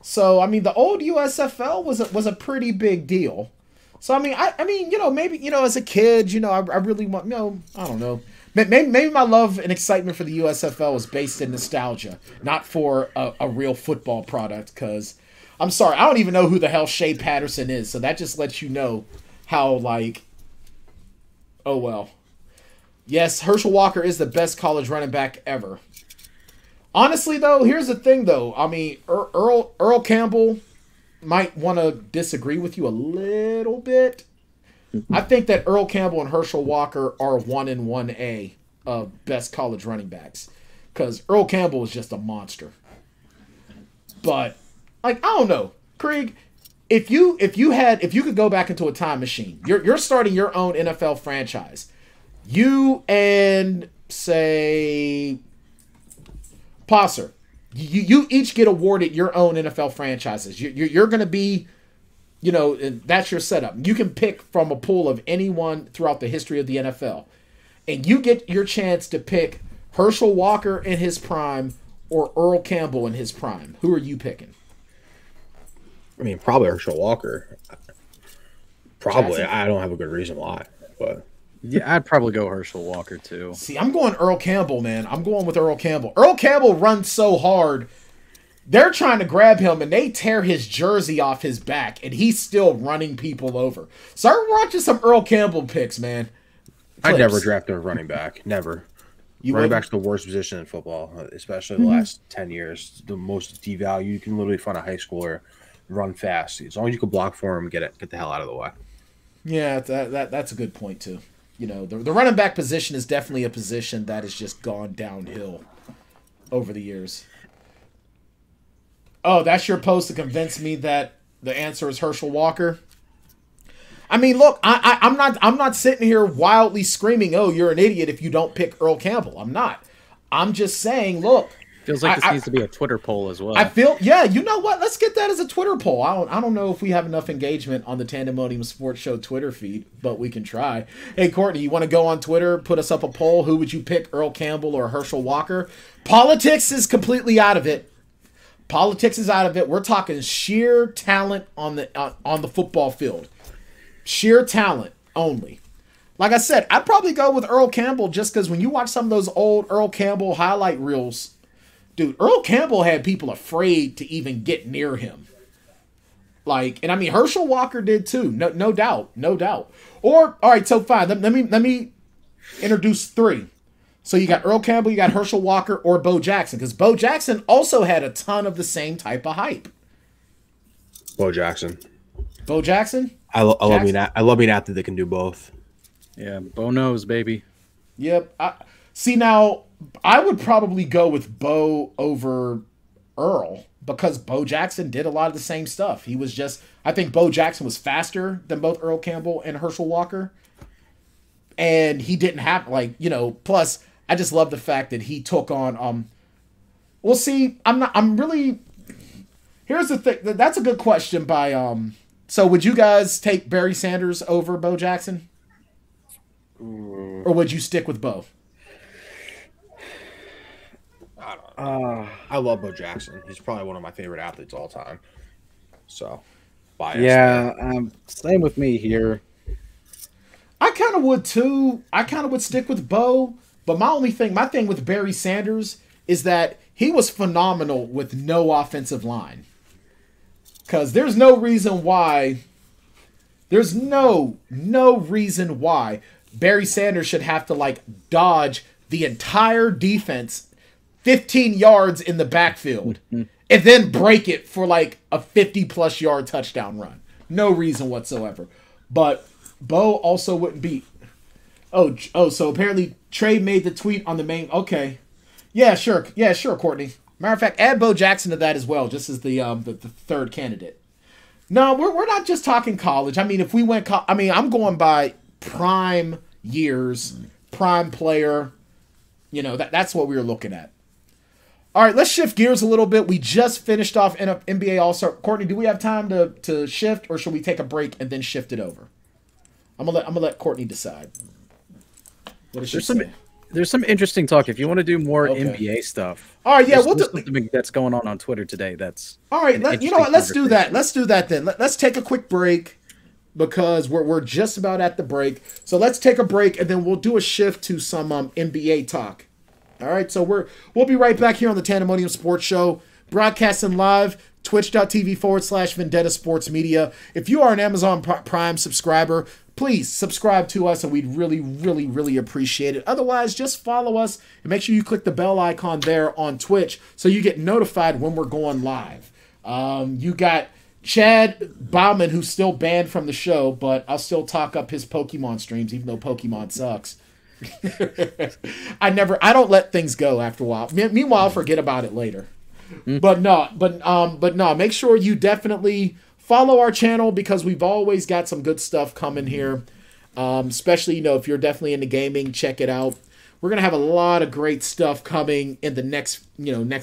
So I mean, the old USFL was a pretty big deal. So I mean, maybe as a kid, I really want, I don't know. Maybe my love and excitement for the USFL is based in nostalgia, not for a real football product. Because I'm sorry, I don't even know who the hell Shea Patterson is. So that just lets you know how oh well. Yes, Herschel Walker is the best college running back ever. Honestly, though, here's the thing, though. I mean, Earl Campbell might want to disagree with you a little bit. I think that Earl Campbell and Herschel Walker are 1 and 1A of best college running backs, because Earl Campbell is just a monster. But I don't know, Krieg, if you could go back into a time machine, you're starting your own NFL franchise. You and say Posser, you each get awarded your own NFL franchises. You're going to be, that's your setup. You can pick from a pool of anyone throughout the history of the NFL. And you get your chance to pick Herschel Walker in his prime or Earl Campbell in his prime. Who are you picking? I mean, probably Herschel Walker. Probably. Jackson? I don't have a good reason why, but... Yeah, I'd probably go Herschel Walker too. See, I'm going Earl Campbell, man. I'm going with Earl Campbell. Earl Campbell runs so hard. They're trying to grab him, and they tear his jersey off his back, and he's still running people over. Start watching some Earl Campbell picks, man. I'd never draft a running back. Never. Running back's the worst position in football, especially the last 10 years. The most devalued. You can literally find a high schooler, run fast. As long as you can block for him, get the hell out of the way. Yeah, that's a good point, too. The running back position is definitely a position that has just gone downhill over the years. Oh, that's your post to convince me that the answer is Herschel Walker? I mean, look, I'm not sitting here wildly screaming, "Oh, you're an idiot if you don't pick Earl Campbell." I'm not. I'm just saying, look. Feels like this needs to be a Twitter poll as well. Yeah, you know what? Let's get that as a Twitter poll. I don't know if we have enough engagement on the Tanndemonium Sports Show Twitter feed, but we can try. Hey, Courtney, you want to go on Twitter, put us up a poll? Who would you pick, Earl Campbell or Herschel Walker? Politics is completely out of it. We're talking sheer talent on the football field. Sheer talent only. Like I said, I'd probably go with Earl Campbell just because when you watch some of those old Earl Campbell highlight reels, dude, Earl Campbell had people afraid to even get near him. And I mean, Herschel Walker did too. No doubt. All right, so fine. Let me introduce three. So you got Earl Campbell, you got Herschel Walker, or Bo Jackson, because Bo Jackson also had a ton of the same type of hype. Bo Jackson. I love me an athlete that can do both. Yeah, Bo knows, baby. Yep. See, now, I would probably go with Bo over Earl because Bo Jackson did a lot of the same stuff. I think Bo Jackson was faster than both Earl Campbell and Herschel Walker. And he didn't have, plus, I just love the fact that he took on, here's the thing. That's a good question by, so would you guys take Barry Sanders over Bo Jackson? Or would you stick with Bo? I don't know. I love Bo Jackson. He's probably one of my favorite athletes all time. So, biased. Yeah, same with me here. I kind of would too. I kind of would stick with Bo, but my thing with Barry Sanders is that he was phenomenal with no offensive line. Because there's no reason why Barry Sanders should have to dodge the entire defense 15 yards in the backfield and then break it for a 50+ yard touchdown run. No reason whatsoever. But Bo also wouldn't beat. So apparently Trey made the tweet on the main. Okay. Yeah, sure, Courtney. Matter of fact, add Bo Jackson to that as well, just as the third candidate. No, we're not just talking college. I mean, if we went, I'm going by prime years, prime player. That's what we were looking at. All right, let's shift gears a little bit. We just finished off NBA All-Star. Courtney, do we have time to shift, or should we take a break and then shift it over? I'm gonna let Courtney decide. What does she say? There's some interesting talk. If you want to do more Okay. NBA stuff. All right, yeah, we'll do something that's going on Twitter today. That's all right. You know what? Let's do that. Let's do that then. Let's take a quick break because we're just about at the break. So let's take a break and then we'll do a shift to some NBA talk. All right. So we'll be right back here on the Tanndemonium Sports Show, broadcasting live. Twitch.tv/Vendetta Sports Media. If you are an Amazon Prime subscriber, please subscribe to us and we'd really, really, really appreciate it. Otherwise, just follow us and make sure you click the bell icon there on Twitch so you get notified when we're going live. You got Chad Bauman, who's still banned from the show, but I'll still talk up his Pokemon streams, even though Pokemon sucks. I don't let things go after a while. Meanwhile, I'll forget about it later. But no, make sure you definitely follow our channel because we've always got some good stuff coming here. Especially, if you're definitely into gaming, check it out. We're going to have a lot of great stuff coming in the next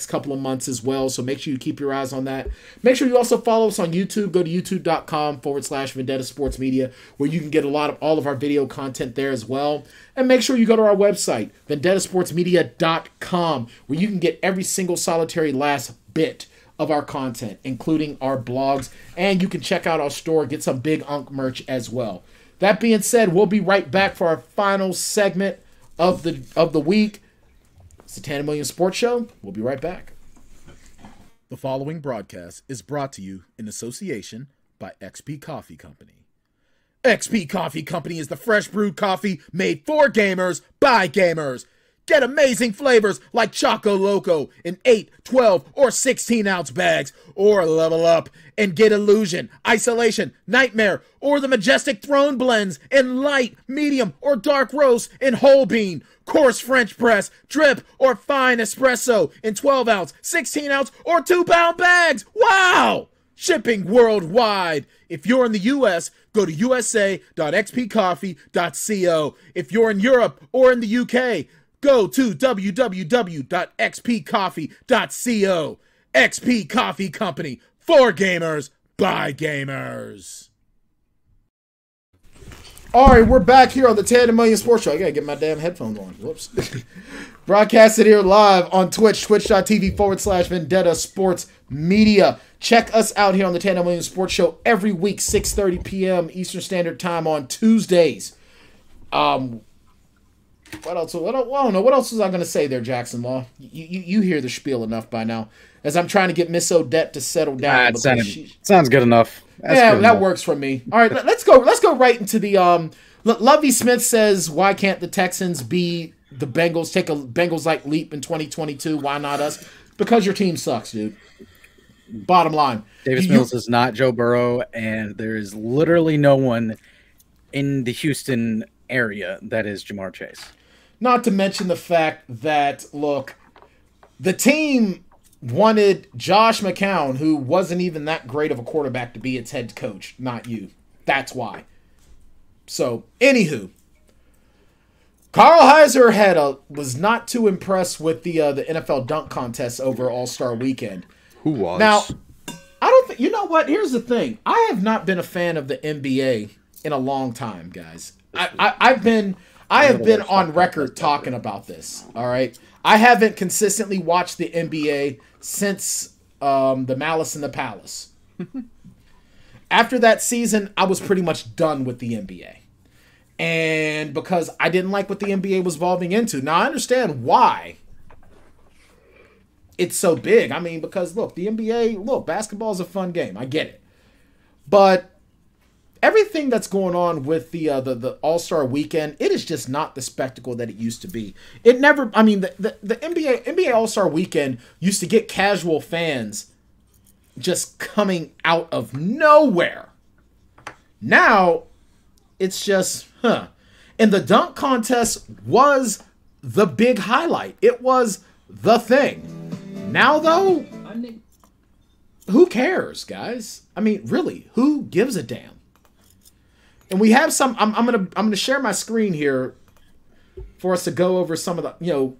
couple of months as well. So make sure you keep your eyes on that. Make sure you also follow us on YouTube. Go to youtube.com/Vendetta Sports Media, where you can get all of our video content there as well. And make sure you go to our website, vendettasportsmedia.com, where you can get every single solitary last bit of our content, including our blogs. And you can check out our store, get some Big Unk merch as well. That being said, we'll be right back for our final segment of the week. It's the Tanndemonium Sports Show. We'll be right back. The following broadcast is brought to you in association by XP Coffee Company. XP Coffee Company is the fresh brewed coffee made for gamers by gamers. Get amazing flavors like Choco Loco in 8, 12, or 16-ounce bags. Or level up and get Illusion, Isolation, Nightmare, or the Majestic Throne blends in light, medium, or dark roast in whole bean, coarse French press, drip, or fine espresso in 12-ounce, 16-ounce, or 2-pound bags. Wow! Shipping worldwide. If you're in the U.S., go to usa.xpcoffee.co. If you're in Europe or in the U.K., go to www.xpcoffee.co. XP Coffee Company, for gamers, by gamers. All right, we're back here on the Tanndemonium Sports Show. I gotta get my damn headphones on. Whoops. Broadcasted here live on Twitch, twitch.tv/Vendetta Sports Media. Check us out here on the Tanndemonium Sports Show every week, 6:30 p.m. Eastern Standard Time on Tuesdays. What else? I don't know. What else was I going to say there, Jackson Law? You hear the spiel enough by now. As I'm trying to get Miss Odette to settle down. Sounds good enough. That works for me. All right, let's go right into the Lovie Smith says, why can't the Texans be the Bengals, take a Bengals-like leap in 2022? Why not us? Because your team sucks, dude. Bottom line. Davis Mills is not Joe Burrow, and there is literally no one in the Houston area that is Jamar Chase. Not to mention the fact that, look, the team wanted Josh McCown, who wasn't even that great of a quarterback, to be its head coach, not you. That's why. So, anywho, Carl Heiser was not too impressed with the NFL dunk contest over All-Star Weekend. Who was? Now, I don't think, you know what? Here's the thing. I have not been a fan of the NBA in a long time, guys. I have been on record talking about this. All right, I haven't consistently watched the NBA since the Malice in the Palace. After that season, I was pretty much done with the NBA, and because I didn't like what the NBA was evolving into. Now I understand why it's so big. I mean, because look, the NBA, basketball is a fun game. I get it, but everything that's going on with the All-Star Weekend, it is just not the spectacle that it used to be. It never, I mean, the NBA All-Star Weekend used to get casual fans just coming out of nowhere. Now, it's just, And the dunk contest was the big highlight. It was the thing. Now, though, who cares, guys? I mean, really, who gives a damn? And we have some. I'm gonna share my screen here for us to go over some of the,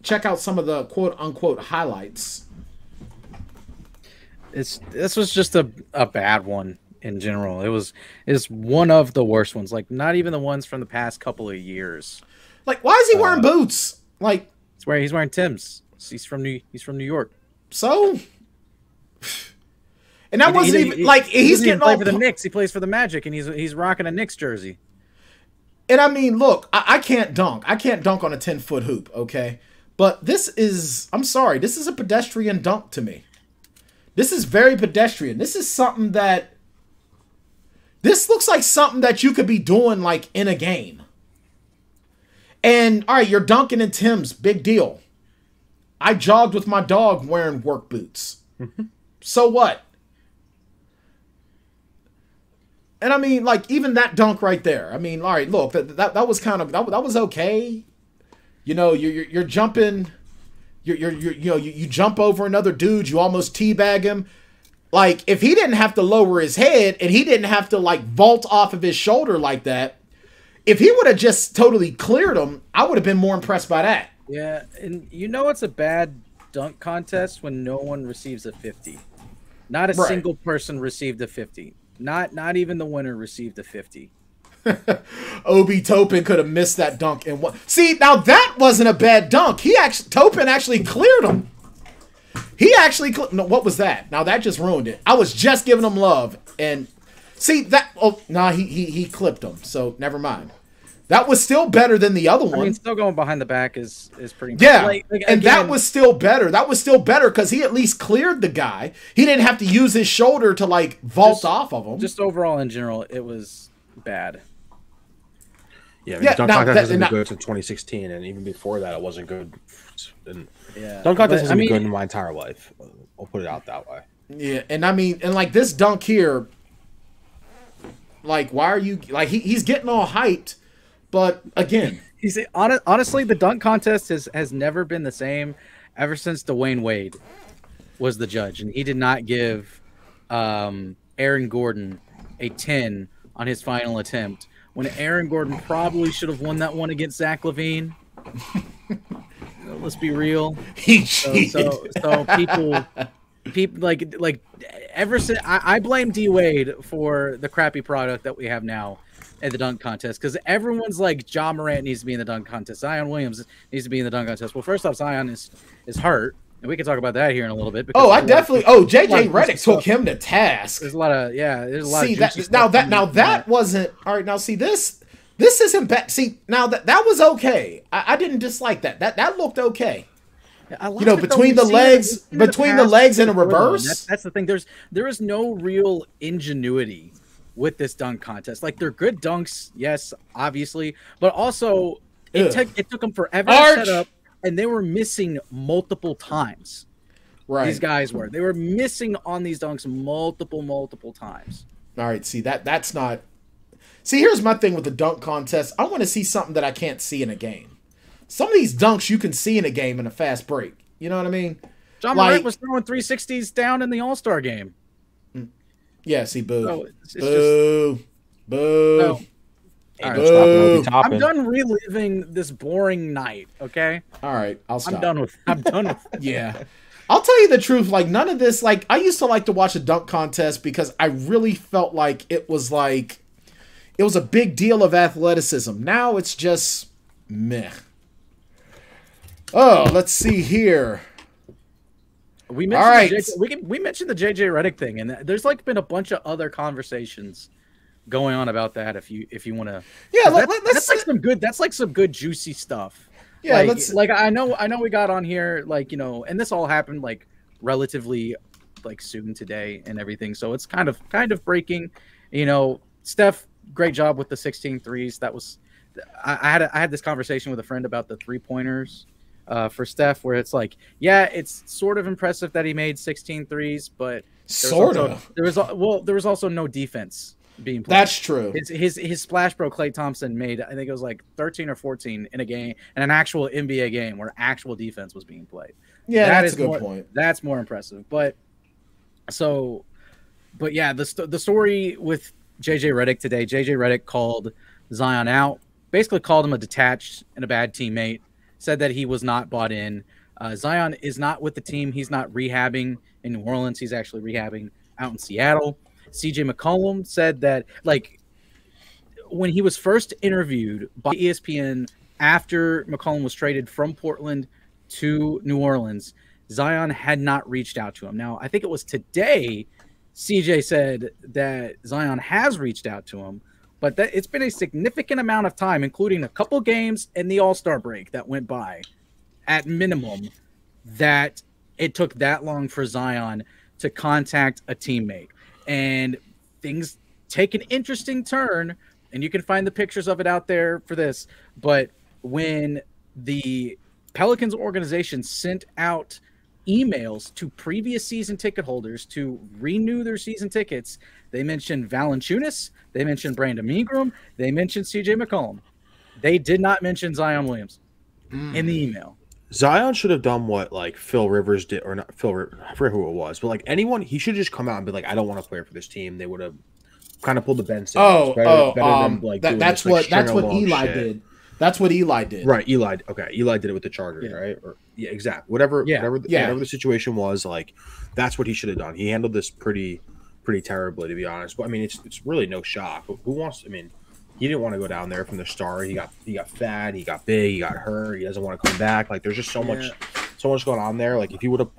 check out some of the quote unquote highlights. This was just a bad one. in general. It's one of the worst ones. Like not even the ones from the past couple of years. Like, why is he wearing boots? Like, he's wearing Tim's. He's from New York. So, and that wasn't even like he's getting all for the Knicks. He plays for the Magic, and he's rocking a Knicks jersey. And I mean, look, I can't dunk. I can't dunk on a 10-foot hoop, okay? But this is, I'm sorry, this is a pedestrian dunk to me. This is very pedestrian. This is something that, this looks like something that you could be doing like in a game. And all right, you're dunking in Tim's, big deal. I jogged with my dog wearing work boots. So what? And I mean, like, even that dunk right there. I mean, all right, look, that was kind of, that was okay. You know, you're jumping, you jump over another dude, you almost teabag him. Like, if he didn't have to lower his head and he didn't have to like vault off of his shoulder like that, if he would have just totally cleared him, I would have been more impressed by that. Yeah, and you know it's a bad dunk contest when no one receives a 50. Not a single person received a 50. Not even the winner received a 50. Obi Toppin could have missed that dunk in one. See, now that wasn't a bad dunk. Toppin actually cleared him. He actually no, what was that? Now that just ruined it. I was just giving him love, and see that. Oh no, he clipped him. So never mind. That was still better than the other one. I mean, still going behind the back is pretty. Yeah, and that was still better. That was still better because he at least cleared the guy. He didn't have to use his shoulder to like vault off of him. Just overall in general, it was bad. Yeah, I mean, dunk contest hasn't been good since 2016, and even before that, it wasn't good. And dunk contest hasn't been good in my entire life. I'll put it out that way. Yeah, and I mean, and like this dunk here, like, why are you like he's getting all hyped? But again, honestly, the dunk contest has never been the same ever since Dwayne Wade was the judge, and he did not give Aaron Gordon a 10 on his final attempt when Aaron Gordon probably should have won that one against Zach LaVine. Let's be real. So people like ever since I blame D Wade for the crappy product that we have now at the dunk contest, because everyone's like Ja Morant needs to be in the dunk contest, Zion Williams needs to be in the dunk contest. Well, first off, Zion is hurt, and we can talk about that here in a little bit. JJ Redick took him to task. There's a lot of See that wasn't all right. Now see this isn't bad. See now that was okay. I didn't dislike that. That looked okay. You know, between the legs and a reverse. That's the thing. There is no real ingenuity with this dunk contest. Like, they're good dunks, yes, obviously, but also it took them forever to set up, and they were missing multiple times. Right, these guys they were missing on these dunks multiple times. All right, see that's not. See, here's my thing with the dunk contest. I want to see something that I can't see in a game. Some of these dunks you can see in a game in a fast break. You know what I mean? John Morant was throwing 360s down in the All-Star game. Yeah, see, boo. So Boo. No. All right, I'm done reliving this boring night, okay? All right, I'll stop. I'm done with Yeah. I'll tell you the truth, like, none of this, like, I used to like to watch a dunk contest because I really felt like it was a big deal of athleticism. Now it's just meh. Oh, let's see here. We mentioned we mentioned the JJ Redick thing, and there's like been a bunch of other conversations going on about that. If you want to, yeah, that's like some good. That's like some good juicy stuff. Yeah, like I know we got on here, like, you know, and this all happened like relatively like soon today and everything. So it's kind of breaking. You know, Steph, great job with the 16 threes. That was I had this conversation with a friend about the 3-pointers. For Steph, where it's like, yeah, it's sort of impressive that he made 16 threes, but there was also no defense being played. That's true. His splash bro Klay Thompson made, I think it was like 13 or 14 in a game, in an actual NBA game where actual defense was being played. Yeah, that's a good point. That's more impressive. But yeah, the story with JJ Redick today, JJ Redick called Zion out, basically called him a detached and a bad teammate. Said that he was not bought in. Zion is not with the team. He's not rehabbing in New Orleans. He's actually rehabbing out in Seattle. CJ McCollum said that, like, when he was first interviewed by ESPN after McCollum was traded from Portland to New Orleans, Zion had not reached out to him. Now, I think it was today CJ said that Zion has reached out to him, but that it's been a significant amount of time, including a couple games and the All-Star break that went by, at minimum, that it took that long for Zion to contact a teammate. And things take an interesting turn, and you can find the pictures of it out there for this. But when the Pelicans organization sent out emails to previous season ticket holders to renew their season tickets, they mentioned Valanciunas, they mentioned Brandon Ingram, they mentioned CJ McCollum. They did not mention Zion Williams in the email. Zion should have done what like Phil Rivers did, or not Phil Rivers, I forget who it was, but like anyone, he should just come out and be like, I don't want to play for this team. They would have kind of pulled the Ben Simmons. That's what Eli did. That's what Eli did. Right, Eli. Okay, Eli did it with the Chargers, right? Or exactly. Whatever the situation was, like that's what he should have done. He handled this pretty terribly, to be honest. But I mean, it's really no shock. Who wants? I mean, he didn't want to go down there from the start. He got fat. He got big. He got hurt. He doesn't want to come back. Like there's just so much going on there. Like if he would have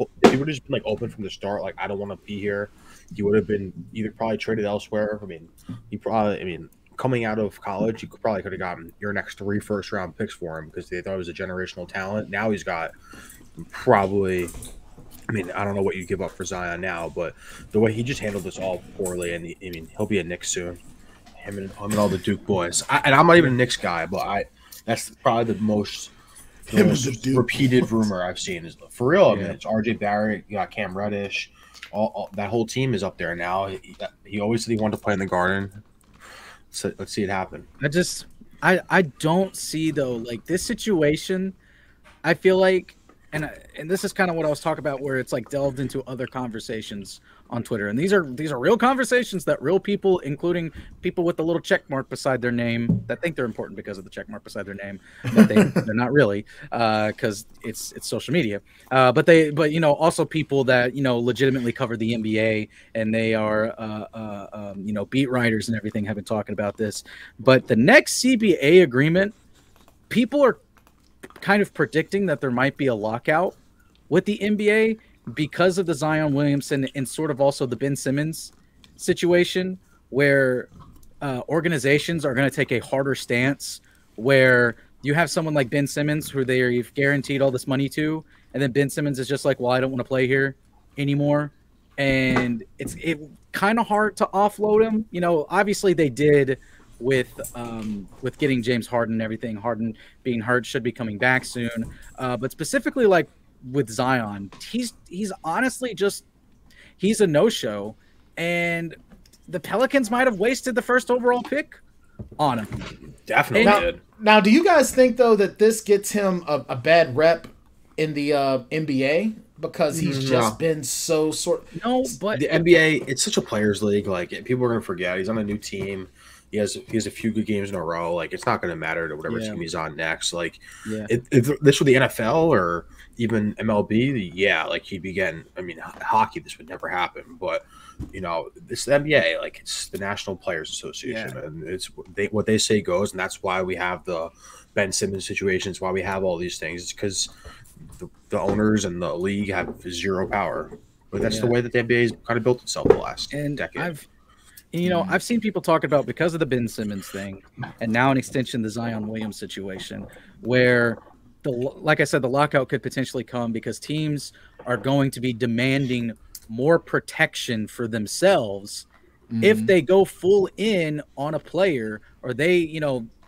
just been like open from the start, like I don't want to be here, he would have been either probably traded elsewhere. I mean, coming out of college, you could have gotten your next 3 first-round picks for him because they thought he was a generational talent. Now he's got probably, I mean, I don't know what you give up for Zion now, but the way he just handled this all poorly, and he'll be a Knicks soon. Him and all the Duke boys. I'm not even a Knicks guy, but that's probably the most repeated rumor I've seen. Is for real. I mean, it's RJ Barrett. You got Cam Reddish. All that whole team is up there now. He always said he wanted to play in the Garden. So let's see it happen. I don't see though, like this situation. I feel like, and this is kind of what I was talking about, where it's like delved into other conversations on Twitter, and these are real conversations that real people, including people with the little check mark beside their name, that think they're important because of the check mark beside their name, but they're not really, because it's social media. But also people that legitimately cover the NBA, and they are beat writers and everything have been talking about this. But the next CBA agreement, people are kind of predicting that there might be a lockout with the NBA because of the Zion Williamson and sort of also the Ben Simmons situation, where organizations are going to take a harder stance, where you have someone like Ben Simmons who they've guaranteed all this money to, and then Ben Simmons is just like, well, I don't want to play here anymore. And it's kind of hard to offload him. Obviously they did with getting James Harden and everything. Harden being hurt, should be coming back soon. But specifically like with Zion, he's honestly he's a no-show, and the Pelicans might have wasted the first overall pick on him. Definitely did. Now, do you guys think though that this gets him a bad rep in the NBA because he's just been so No, but the NBA, it's such a players' league. Like people are gonna forget he's on a new team. He has a few good games in a row. Like it's not going to matter to whatever team he's on next. Like if this were the NFL or even MLB, like he'd be getting. I mean, hockey, this would never happen. But this NBA, like it's the National Players Association, and it's what they say goes, and that's why we have the Ben Simmons situations. Why we have all these things. It's because the owners and the league have zero power. But that's the way that the NBA's kind of built itself the last decade. I've seen people talk about, because of the Ben Simmons thing, and now an extension, the Zion Williams situation, where like I said, the lockout could potentially come because teams are going to be demanding more protection for themselves if they go full in on a player, or they,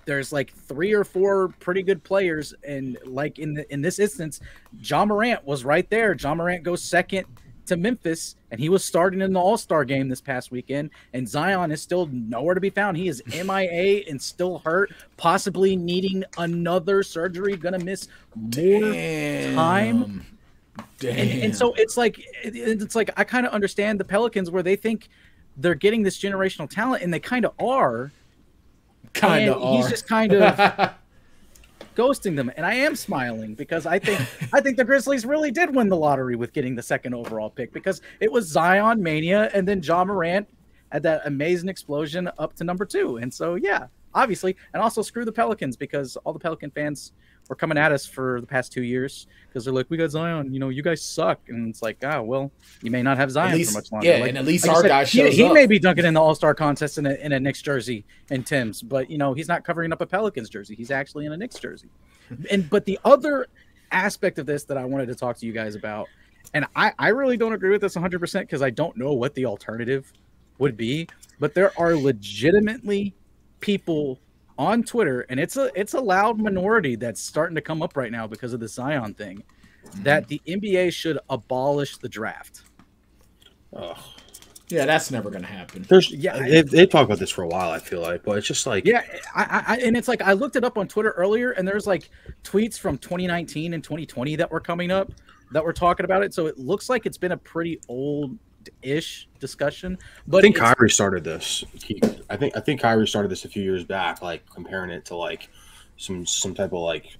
there's like 3 or 4 pretty good players, and like in this instance, Ja Morant was right there. Ja Morant goes second to Memphis, and he was starting in the All-Star game this past weekend, and Zion is still nowhere to be found. He is MIA and still hurt, possibly needing another surgery, gonna miss more time. And so it's like I kind of understand the Pelicans, where they think they're getting this generational talent, and they kind of are. He's just kind of ghosting them, and I am smiling because I think the Grizzlies really did win the lottery with getting the second overall pick, because it was Zion mania, and then Ja Morant had that amazing explosion up to number 2. And so, yeah, obviously, and also screw the Pelicans, because all the Pelican fans were coming at us for the past 2 years because they're like, we got Zion, you guys suck. And it's like, well, you may not have Zion for much longer. Yeah, like, and at least our guy shows up. He may be dunking in the All-Star contest in a Knicks jersey and Tim's, but he's not covering up a Pelicans jersey. He's actually in a Knicks jersey. But the other aspect of this that I wanted to talk to you guys about, and I really don't agree with this 100% because I don't know what the alternative would be, but there are legitimately people on Twitter, and it's a loud minority that's starting to come up right now because of the Zion thing, that the NBA should abolish the draft. Ugh. Yeah, that's never going to happen. They talk about this for a while, I feel like, but it's just like, yeah, and it's like I looked it up on Twitter earlier, and there's like tweets from 2019 and 2020 that were coming up that were talking about it. So it looks like it's been a pretty old-ish discussion. But I think Kyrie started this. I think Kyrie started this a few years back, like comparing it to like some type of like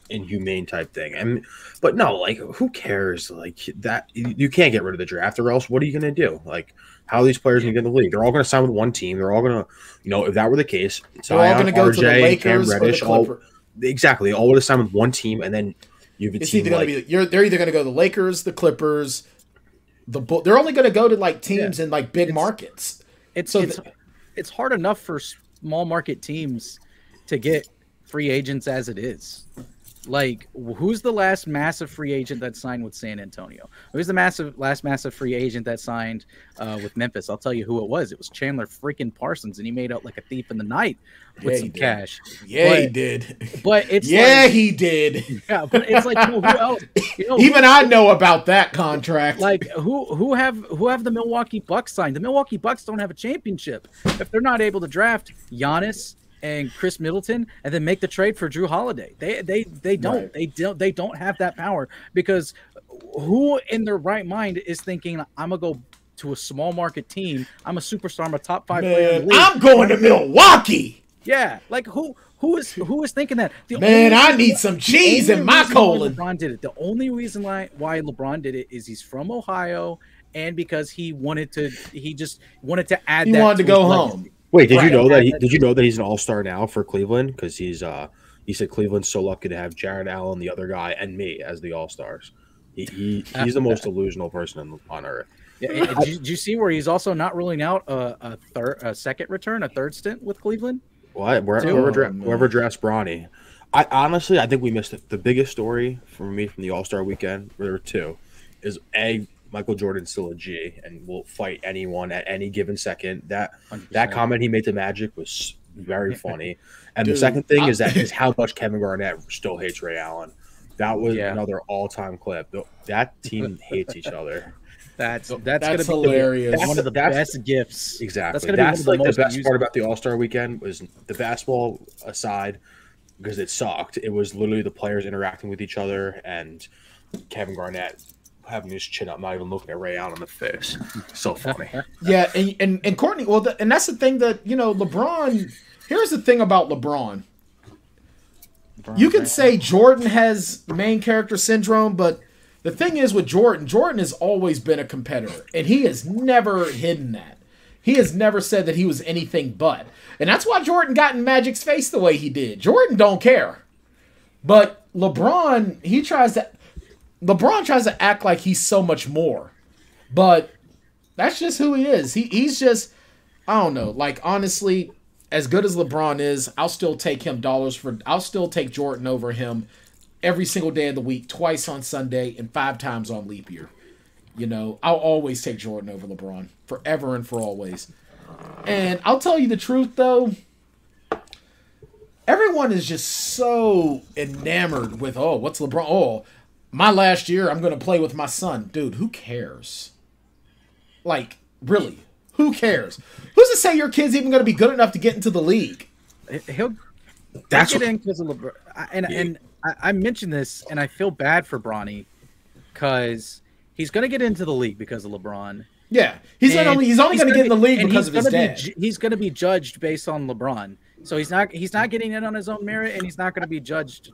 inhumane type thing. But no, like who cares? Like that you can't get rid of the draft, or else what are you going to do? Like how are these players going to get in the league? They're all going to sign with one team. They're all going to, if that were the case, they're all going to go to the Lakers Cam Reddish, or the Clippers. Exactly, all would have signed with one team, and then you've they're either going to go to the Lakers, the Clippers, they're only going to go to like teams in like big markets. It's hard enough for small market teams to get free agents as it is. Like, who's the last massive free agent that signed with San Antonio? Who's the last massive free agent that signed with Memphis? I'll tell you who it was. It was Chandler freaking Parsons, and he made out like a thief in the night with some cash. Yeah, he did. But it's he did. Yeah, but it's like, who else? Even I know about that contract. Like, who have the Milwaukee Bucks signed? The Milwaukee Bucks don't have a championship. If they're not able to draft Giannis and Chris Middleton and then make the trade for Drew Holiday, they don't have that power, because who in their right mind is thinking, I'm gonna go to a small market team, I'm a superstar, I'm a top 5 player in the league, I'm going to Milwaukee. Yeah, like who is thinking that? I need some cheese in my colon. LeBron did it. The only reason why LeBron did it is he's from Ohio, and because he wanted to add. He wanted to go home. Wait, did you know that he's an all-star now for Cleveland? Because he said Cleveland's so lucky to have Jared Allen, the other guy, and me as the all-stars. He's the most delusional person on earth. Yeah, did you see where he's also not ruling out a second return, a third stint with Cleveland? What? Whoever drafts Bronny. I think we missed it. The biggest story for me from the All-Star weekend, there were two, is Michael Jordan's still a G and will fight anyone at any given second. That comment he made to Magic was very funny. And the second thing is how much Kevin Garnett still hates Ray Allen. That was another all-time clip. That team hates each other. That's gonna be hilarious. That's one of the best gifts. Exactly. That's like the best part about the All-Star weekend was the basketball aside, because it sucked. It was literally the players interacting with each other and Kevin Garnett having his chin up, not even looking at Ray Allen in the face. So funny. Yeah, and Courtney. Well, and that's the thing that LeBron. Here's the thing about LeBron. You can say Jordan has main character syndrome, but the thing is with Jordan has always been a competitor, and he has never hidden that. He has never said that he was anything but. And that's why Jordan got in Magic's face the way he did. Jordan don't care. But LeBron tries to act like he's so much more. But that's just who he is. He's just, I don't know. Like, honestly, as good as LeBron is, I'll still take Jordan over him every single day of the week, twice on Sunday and 5 times on leap year. I'll always take Jordan over LeBron, forever and for always. And I'll tell you the truth, though. Everyone is just so enamored with, what's LeBron? Oh, my last year, I'm going to play with my son. Dude, who cares? Like, really, who cares? Who's to say your kid's even going to be good enough to get into the league? He'll get in because of LeBron. And I mentioned this, and I feel bad for Bronny because he's going to get into the league because of LeBron. Yeah, he's only going to get in the league because of his dad. He's going to be judged based on LeBron, so he's not getting in on his own merit, and he's not going to be judged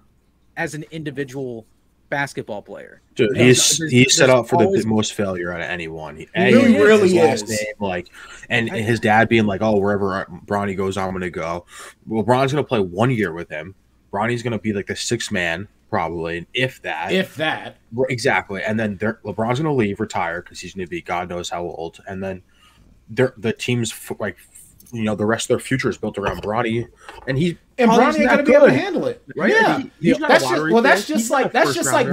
as an individual basketball player. Dude, he's set up for the most failure out of anyone. He really is. Name, like, and his dad being like, "Oh, wherever Bronny goes, I'm going to go." Well, Bronny's going to play 1 year with him. Bronny's going to be like the sixth man, probably, if that. Exactly. And then LeBron's going to leave, retire, because he's going to be God knows how old. And then the team's like, you know, the rest of their future is built around Bronny, and Bronny ain't going to be able to handle it, right? Yeah, that's just like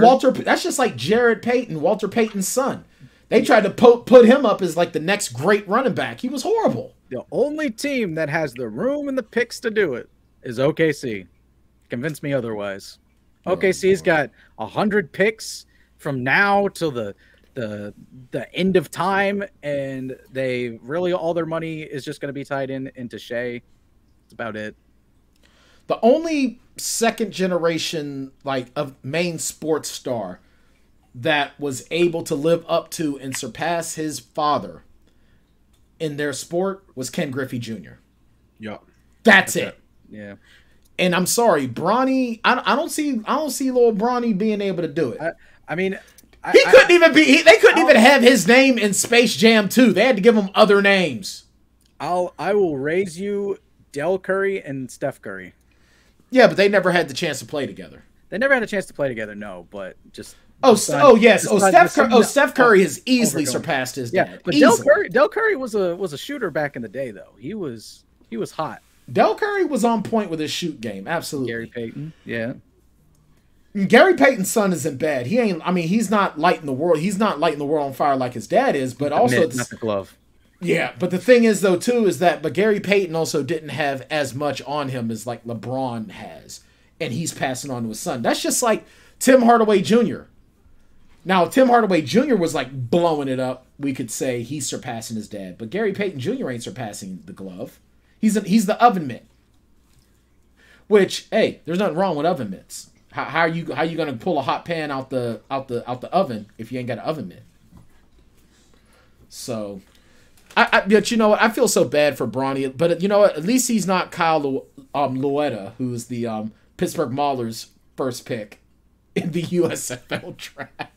Walter. That's just like Jared Payton, Walter Payton's son. They tried to put him up as like the next great running back. He was horrible. The only team that has the room and the picks to do it is OKC. Convince me otherwise. OKC's got 100 picks from now till the end of time, and they really all their money is just going to be tied into Shea. That's about it. The only second generation like of main sports star that was able to live up to and surpass his father in their sport was Ken Griffey Jr. Yeah, that's it. Yeah. And I'm sorry, Bronny. I don't see little Bronny being able to do it. I mean, he couldn't even be. They couldn't even have his name in Space Jam 2. They had to give him other names. I will raise you Del Curry and Steph Curry. Yeah, but they never had the chance to play together. They never had a chance to play together. No, but just Steph Curry has easily surpassed his dad. Yeah, but easily. Del Curry was a shooter back in the day, though. He was hot. Del Curry was on point with his shoot game. Absolutely. Gary Payton. Yeah. Gary Payton's son isn't bad. He's not lighting the world. He's not lighting the world on fire like his dad is, but also it's not the glove. Yeah, but the thing is though too is that Gary Payton also didn't have as much on him as like LeBron has, and he's passing on to his son. That's just like Tim Hardaway Jr. Now, if Tim Hardaway Jr. was like blowing it up, we could say he's surpassing his dad, but Gary Payton Jr. ain't surpassing the glove. He's the oven mitt. Which, hey, there's nothing wrong with oven mitts. How are you gonna pull a hot pan out the oven if you ain't got an oven mitt? So, but you know what? I feel so bad for Bronny. But you know what? At least he's not Kyle Luetta, who's the Pittsburgh Maulers' first pick in the USFL draft.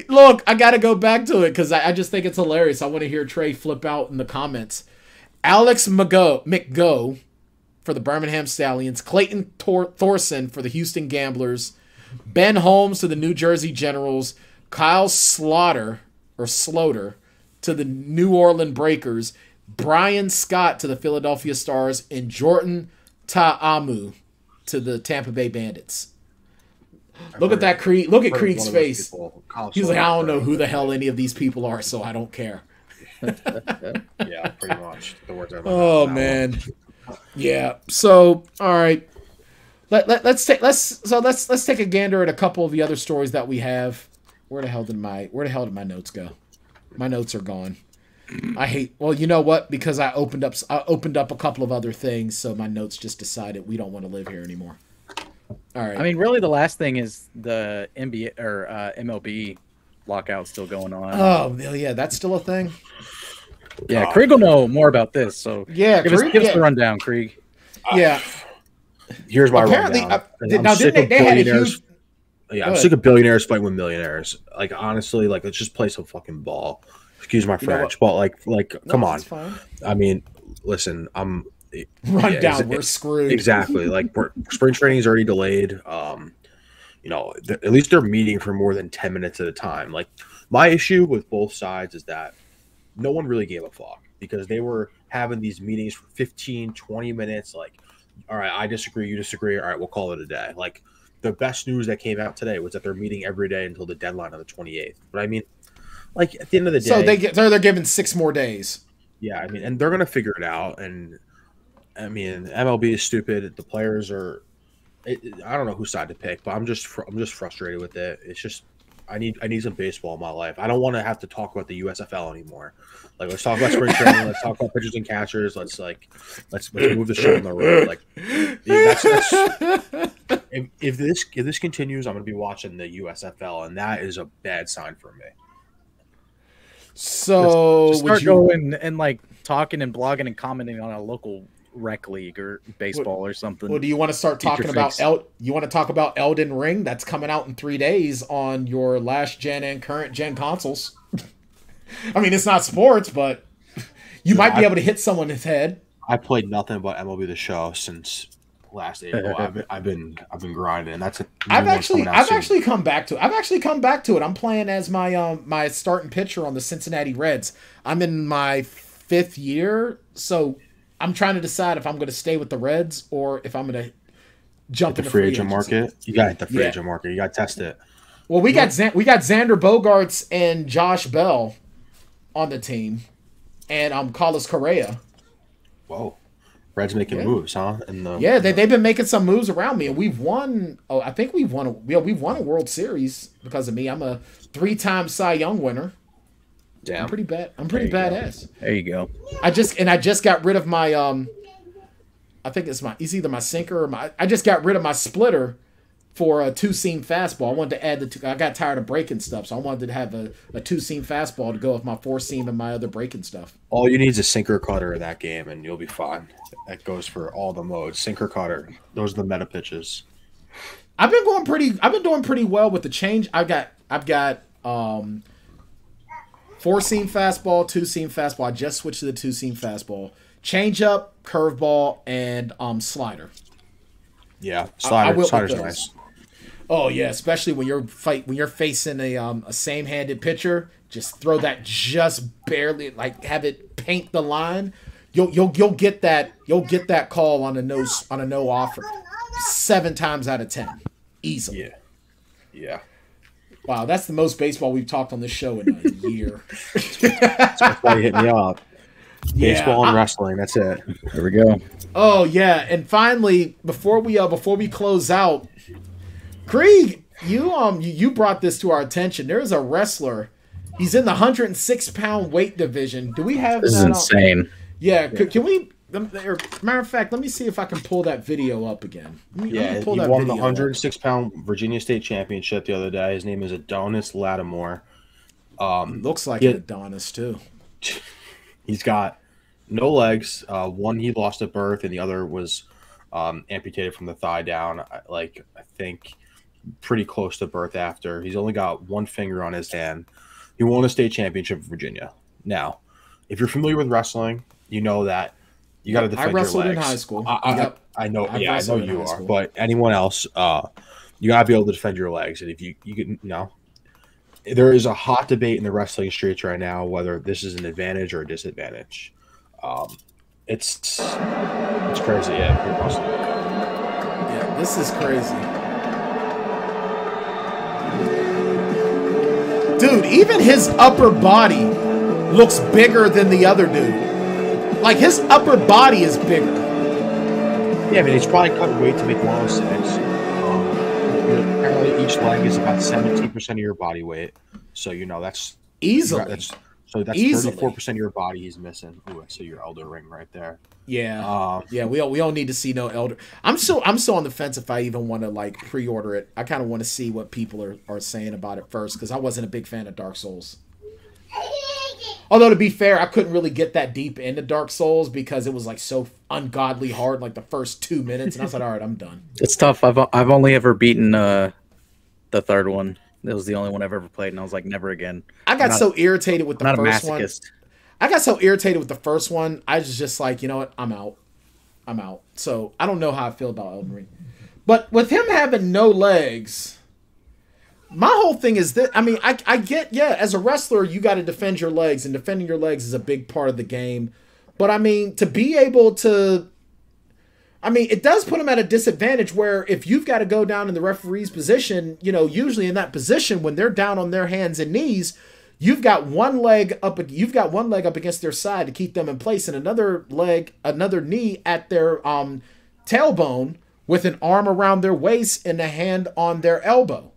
Look, I got to go back to it because I just think it's hilarious. I want to hear Trey flip out in the comments. Alex McGo for the Birmingham Stallions, Clayton Thorson for the Houston Gamblers, Ben Holmes to the New Jersey Generals, Kyle Sloter to the New Orleans Breakers, Brian Scott to the Philadelphia Stars, and Jordan Ta'amu to the Tampa Bay Bandits. Look at that Krieg. Look at Krieg's face. He's like, I don't know who the hell any of these people are, so I don't care. Yeah, pretty much. The words oh man. Yeah. So all right. Let's take a gander at a couple of the other stories that we have. Where the hell did my notes go? My notes are gone. Well, you know what? Because I opened up a couple of other things, so my notes just decided we don't want to live here anymore. All right. I mean, really, the last thing is the NBA or MLB lockout still going on. Oh, yeah, that's still a thing. Yeah, Krieg will know more about this. So yeah, give us the rundown, Krieg. Yeah. Here's my rundown. I'm sick of billionaires fighting with millionaires. Like honestly, like let's just play some fucking ball. Excuse my French, but like, come on. Fine. I mean, listen, rundown. We're screwed. Exactly. Like spring training is already delayed. You know, at least they're meeting for more than 10 minutes at a time. Like my issue with both sides is that no one really gave a fuck because they were having these meetings for 15, 20 minutes. Like, all right, I disagree, you disagree. All right, we'll call it a day. Like the best news that came out today was that they're meeting every day until the deadline on the 28th. But I mean, like at the end of the day, so they're given 6 more days. Yeah, I mean, and they're gonna figure it out. And I mean, MLB is stupid. The players are. I don't know whose side to pick, but I'm just frustrated with it. It's just I need some baseball in my life. I don't want to have to talk about the USFL anymore. Like let's talk about spring training. Let's talk about pitchers and catchers. Let's move the show on the road. Like if this continues, I'm gonna be watching the USFL, and that is a bad sign for me. So just start going and like talking and blogging and commenting on a local rec league or baseball or something. Well, do you want to start talking about you want to talk about Elden Ring? That's coming out in 3 days on your last gen and current gen consoles. I mean, it's not sports, but you might be able to hit someone's head. I played nothing but MLB The Show since last April. I've been grinding. I've actually come back to it. I'm playing as my my starting pitcher on the Cincinnati Reds. I'm in my 5th year, so I'm trying to decide if I'm going to stay with the Reds or if I'm going to jump into the free agent market. You got to hit the free agent market. You got to test it. Well, we got Xander Bogaerts and Josh Bell on the team, and Carlos Correa. Whoa, Reds making moves, huh? They've been making some moves around me, and we've won. Oh, I think we've won a World Series because of me. I'm a 3-time Cy Young winner. Damn. I'm pretty badass. There you go. I just got rid of my I think it's either my sinker or I just got rid of my splitter for a 2-seam fastball. I wanted to add I got tired of breaking stuff, so I wanted to have a 2-seam fastball to go with my 4-seam and my other breaking stuff. All you need is a sinker cutter in that game, and you'll be fine. That goes for all the modes. Sinker cutter. Those are the meta pitches. I've been doing pretty well with the change. I've got 4-seam fastball, 2-seam fastball. I just switched to the 2-seam fastball. Change up, curveball, and slider. Yeah, slider's nice. Oh yeah, especially when you're facing a same-handed pitcher, just throw that just barely, like have it paint the line. You'll get that call on a no offer 7 times out of 10 easily. Yeah. Wow, that's the most baseball we've talked on this show in a year. That's why you hit me up. Baseball and wrestling. That's it. There we go. Oh yeah, and finally, before we close out, Krieg, you brought this to our attention. There's a wrestler. He's in the 106-pound weight division. Do we have this? Is insane. Yeah. Can we? Matter of fact, let me see if I can pull that video up again. He won the 106-pound Virginia State Championship the other day. His name is Adonis Lattimore. Looks like an Adonis too. He's got no legs. One he lost at birth, and the other was amputated from the thigh down. I think pretty close to birth after. He's only got one finger on his hand. He won a state championship in Virginia. Now, if you're familiar with wrestling, you know that you got to defend your legs. I wrestled in high school. I know. I know you are. But anyone else, you got to be able to defend your legs. And if you can, there is a hot debate in the wrestling streets right now whether this is an advantage or a disadvantage. It's crazy. Yeah, pretty awesome. Yeah, this is crazy. Dude, even his upper body looks bigger than the other dude. Like, his upper body is bigger. Yeah, I mean, he's probably cut weight to make 106. Apparently, each leg is about 17% of your body weight. So, that's easily. That's 34% of your body he's missing. Ooh, I see your elder ring right there. Yeah. We don't need to see no elder. I'm so on the fence if I even want to pre-order it. I kind of want to see what people are saying about it first, because I wasn't a big fan of Dark Souls. Although, to be fair, I couldn't really get that deep into Dark Souls because it was so ungodly hard the first 2 minutes, and I was like, all right, I'm done. It's tough. I've only ever beaten the third one. It was the only one I've ever played, and I was like, never again. I got so irritated with the first one. I got so irritated with the first one, I was just like, you know what, I'm out. So I don't know how I feel about Elden Ring. But with him having no legs, my whole thing is that, I mean, I get, as a wrestler, you got to defend your legs, and defending your legs is a big part of the game. But I mean, to be able to, I mean, it does put him at a disadvantage where if you've got to go down in the referee's position, usually in that position when they're down on their hands and knees, you've got one leg up against their side to keep them in place, and another knee at their tailbone with an arm around their waist and a hand on their elbow.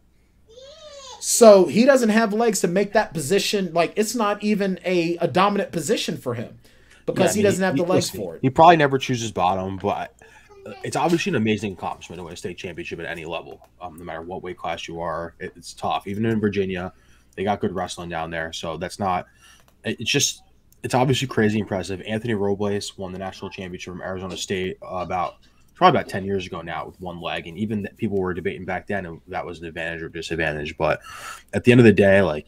So he doesn't have legs to make that position. It's not even a dominant position for him because he doesn't have the legs for it. He probably never chooses bottom, but it's obviously an amazing accomplishment to win a state championship at any level. No matter what weight class you are, it's tough. Even in Virginia, they got good wrestling down there. So that's not – it's just it's obviously crazy impressive. Anthony Robles won the national championship from Arizona State probably about 10 years ago now with one leg, and even people were debating back then if that was an advantage or disadvantage. But at the end of the day, like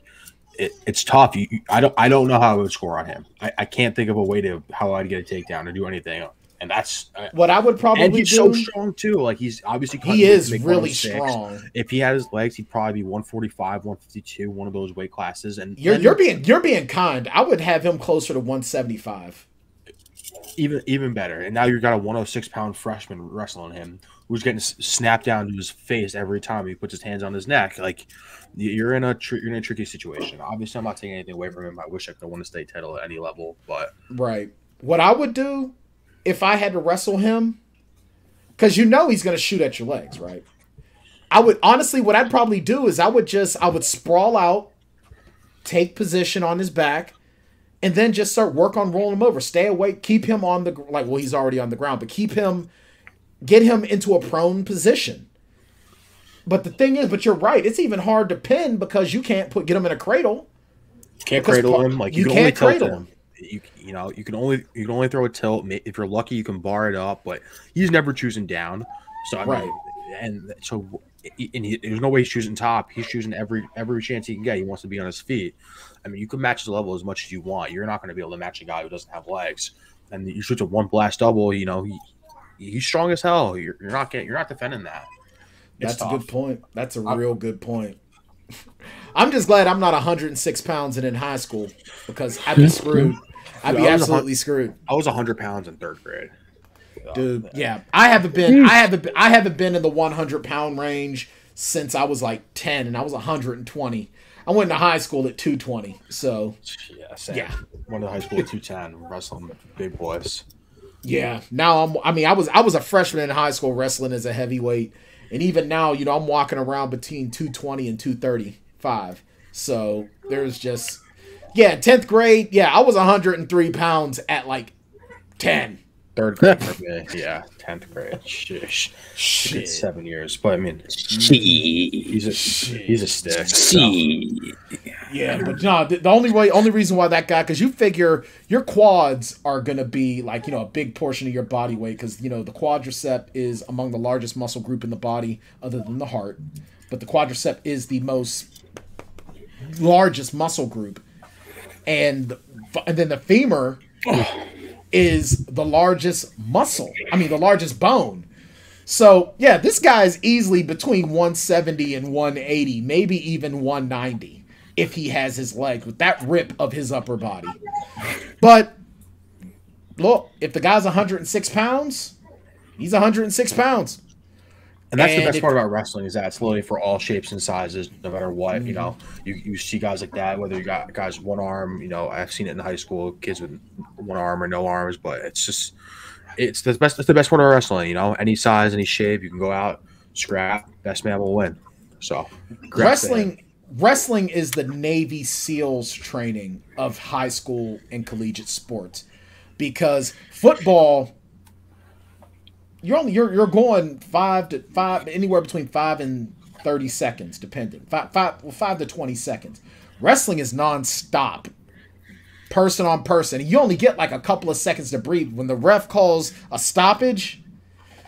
it's tough. I don't know how I would score on him. I can't think of a way to how I'd get a takedown or do anything. And that's what I would probably and he's do. So strong too. Like he's obviously he is really strong. If he had his legs, he'd probably be 145, 152, one of those weight classes. And you're being kind. I would have him closer to 175. Even better. And now you've got a 106-pound freshman wrestling him who's getting snapped down to his face every time he puts his hands on his neck. Like you're in a tricky situation. Obviously, I'm not taking anything away from him. I wish I could have won a state title at any level, but right. What I would do if I had to wrestle him, because he's going to shoot at your legs, right? I would honestly, what I'd probably do is I would sprawl out, take position on his back, and then just start work on rolling him over. Stay away, keep him on the he's already on the ground, but get him into a prone position. But the thing is, you're right, it's even hard to pin because you can't get him in a cradle. Can't cradle him. Like you can only cradle him. You can only throw a tilt. If you're lucky, you can bar it up, but he's never choosing down. So there's no way he's choosing top. He's choosing every chance he can get. He wants to be on his feet. I mean, you can match the level as much as you want. You're not going to be able to match a guy who doesn't have legs. And you shoot a one blast double. He's strong as hell. You're not defending that. That's a good point. That's a real good point. I'm just glad I'm not 106 pounds and in high school because I'd be screwed. I'd be absolutely screwed. I was 100 pounds in third grade. Dude, yeah. I haven't been in the 100-pound range since I was like 10, and I was 120. I went to high school at 220. So yeah, same. Yeah. Went to high school at 210, wrestling with big boys. Yeah. Now I was a freshman in high school wrestling as a heavyweight. And even now, I'm walking around between 220 and 235. So there's just, 10th grade. Yeah, I was 103 pounds at like 10. Third grade for me. Yeah, 10th grade. Shit. 7 years. But I mean, he's a stick. So. Yeah, but no, the only reason why that guy, because you figure your quads are going to be like, a big portion of your body weight because, the quadricep is among the largest muscle group in the body other than the heart. But the quadricep is the largest muscle group. And then the femur is the largest the largest bone. So, yeah, this guy's easily between 170 and 180, maybe even 190 if he has his legs with that rip of his upper body. But, look, if the guy's 106 pounds, he's 106 pounds. And that's the best part about wrestling is that it's literally for all shapes and sizes, no matter what. Mm-hmm. You see guys like that, whether you got guys with one arm. I've seen it in high school, kids with one arm or no arms. But it's the best. It's the best part of wrestling. Any size, any shape, you can go out, scrap. Best man will win. So wrestling is the Navy SEALs training of high school and collegiate sports, because football. You're going 5 to 5, anywhere between 5 and 30 seconds, depending. 5 to 20 seconds. Wrestling is nonstop, person on person. You only get like a couple of seconds to breathe. When the ref calls a stoppage,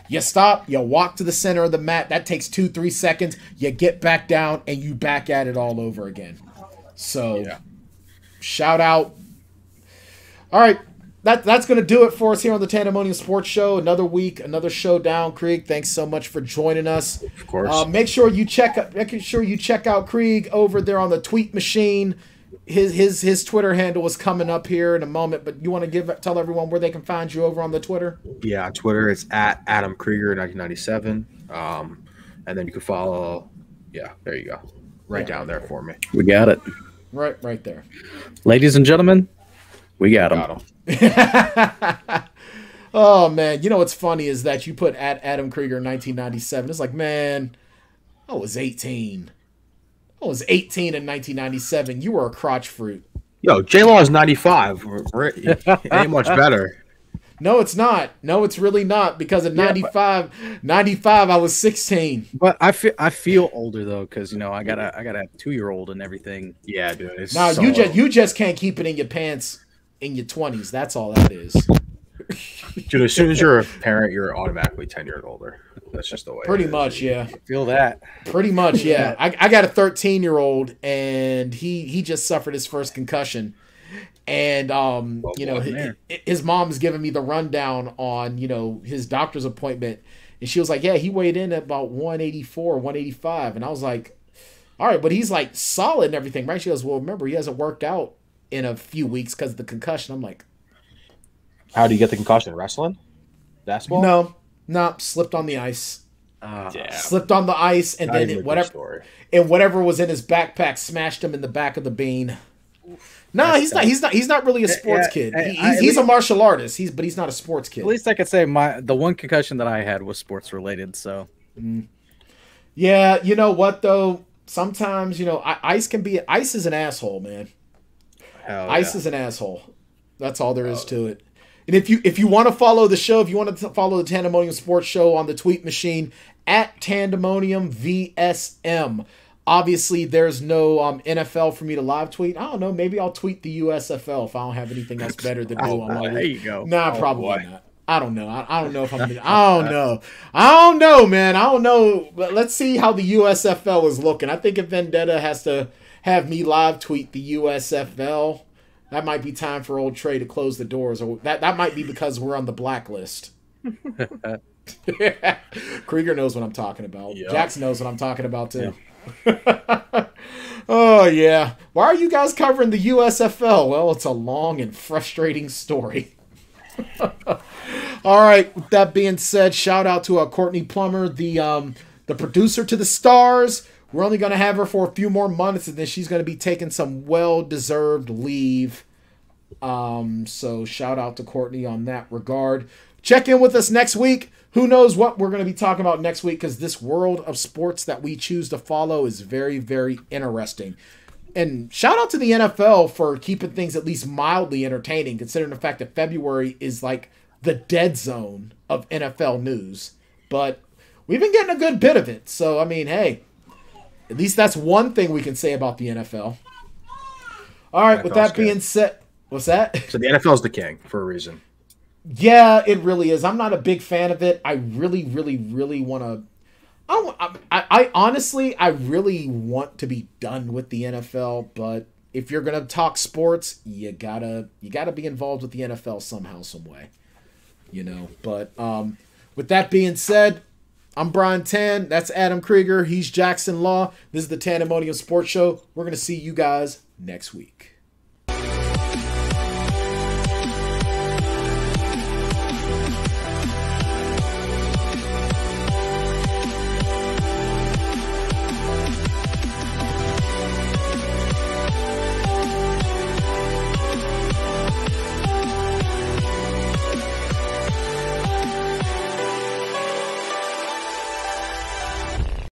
you stop, you walk to the center of the mat. That takes 2-3 seconds. You get back down and you back at it all over again. So, shout out. All right. That's going to do it for us here on the Tanndemonium Sports Show. Another week, another show down. Krieg, thanks so much for joining us. Of course. Make sure you check out Krieg over there on the tweet machine. His Twitter handle is coming up here in a moment, but you want to tell everyone where they can find you over on the Twitter? Yeah, on Twitter it's at Adam Krieger 1997, and then you can follow. Yeah, there you go, down there for me. We got it. Right there. Ladies and gentlemen, we got him. Oh man, what's funny is that you put at Adam Krieger 1997. It's like, man, I was 18. I was 18 in 1997. You were a crotch fruit. Yo, J-Law is 95. It ain't much better. No, it's not. No, it's really not, because in 95 I was 16. But I feel older though, because I gotta have a 2-year-old and everything. Yeah, dude. No, you just can't keep it in your pants. in your 20s. That's all that is. Dude, as soon as you're a parent, you're automatically 10 years older. That's just the way. Pretty much, yeah. Feel that. Pretty much, yeah. I got a 13-year-old, and he just suffered his first concussion. And, his mom's giving me the rundown on, his doctor's appointment. And she was like, yeah, he weighed in at about 184, 185. And I was like, all right, but he's like solid and everything, right? She goes, well, remember, he hasn't worked out in a few weeks because of the concussion. I'm like, how do you get the concussion? Wrestling? Basketball? No, slipped on the ice. Yeah. Slipped on the ice, and then whatever was in his backpack smashed him in the back of the bean. No, he's not really a sports kid. He's a martial artist. But he's not a sports kid. At least I could say the one concussion that I had was sports related. So, yeah, you know what though? Sometimes ice is an asshole, man. Ice is an asshole. That's all there is to it. And if you want to follow the show, if you want to follow the Tanndemonium Sports Show on the tweet machine at Tanndemonium VSM. Obviously, there's no NFL for me to live tweet. I don't know. Maybe I'll tweet the USFL if I don't have anything else better to do on my week. There you go. Nah, probably not. I don't know. I don't know if I'm gonna, I don't know, man. I don't know. But let's see how the USFL is looking. I think if Vendetta has to have me live tweet the USFL, that might be time for old Trey to close the doors. Or that might be because we're on the blacklist. Krieger knows what I'm talking about. Yep. Jackson knows what I'm talking about too. Oh yeah. Why are you guys covering the USFL? Well, it's a long and frustrating story. All right. With that being said, shout out to Courtney Plummer, the producer to the Stars. We're only going to have her for a few more months, and then she's going to be taking some well-deserved leave. So shout out to Courtney on that regard. Check in with us next week. Who knows what we're going to be talking about next week, because this world of sports that we choose to follow is very, very interesting. And shout out to the NFL for keeping things at least mildly entertaining, considering the fact that February is like the dead zone of NFL news. But we've been getting a good bit of it. So, I mean, hey, at least that's one thing we can say about the NFL. All right, with that being said, what's that? So the NFL is the king for a reason. Yeah, it really is. I'm not a big fan of it. I really, really, really want to. I honestly, I really want to be done with the NFL. But if you're gonna talk sports, you gotta be involved with the NFL somehow, some way. But with that being said, I'm Brian Tann. That's Adam Krieger. He's Jackson Law. This is the Tanndemonium Sports Show. We're gonna see you guys next week.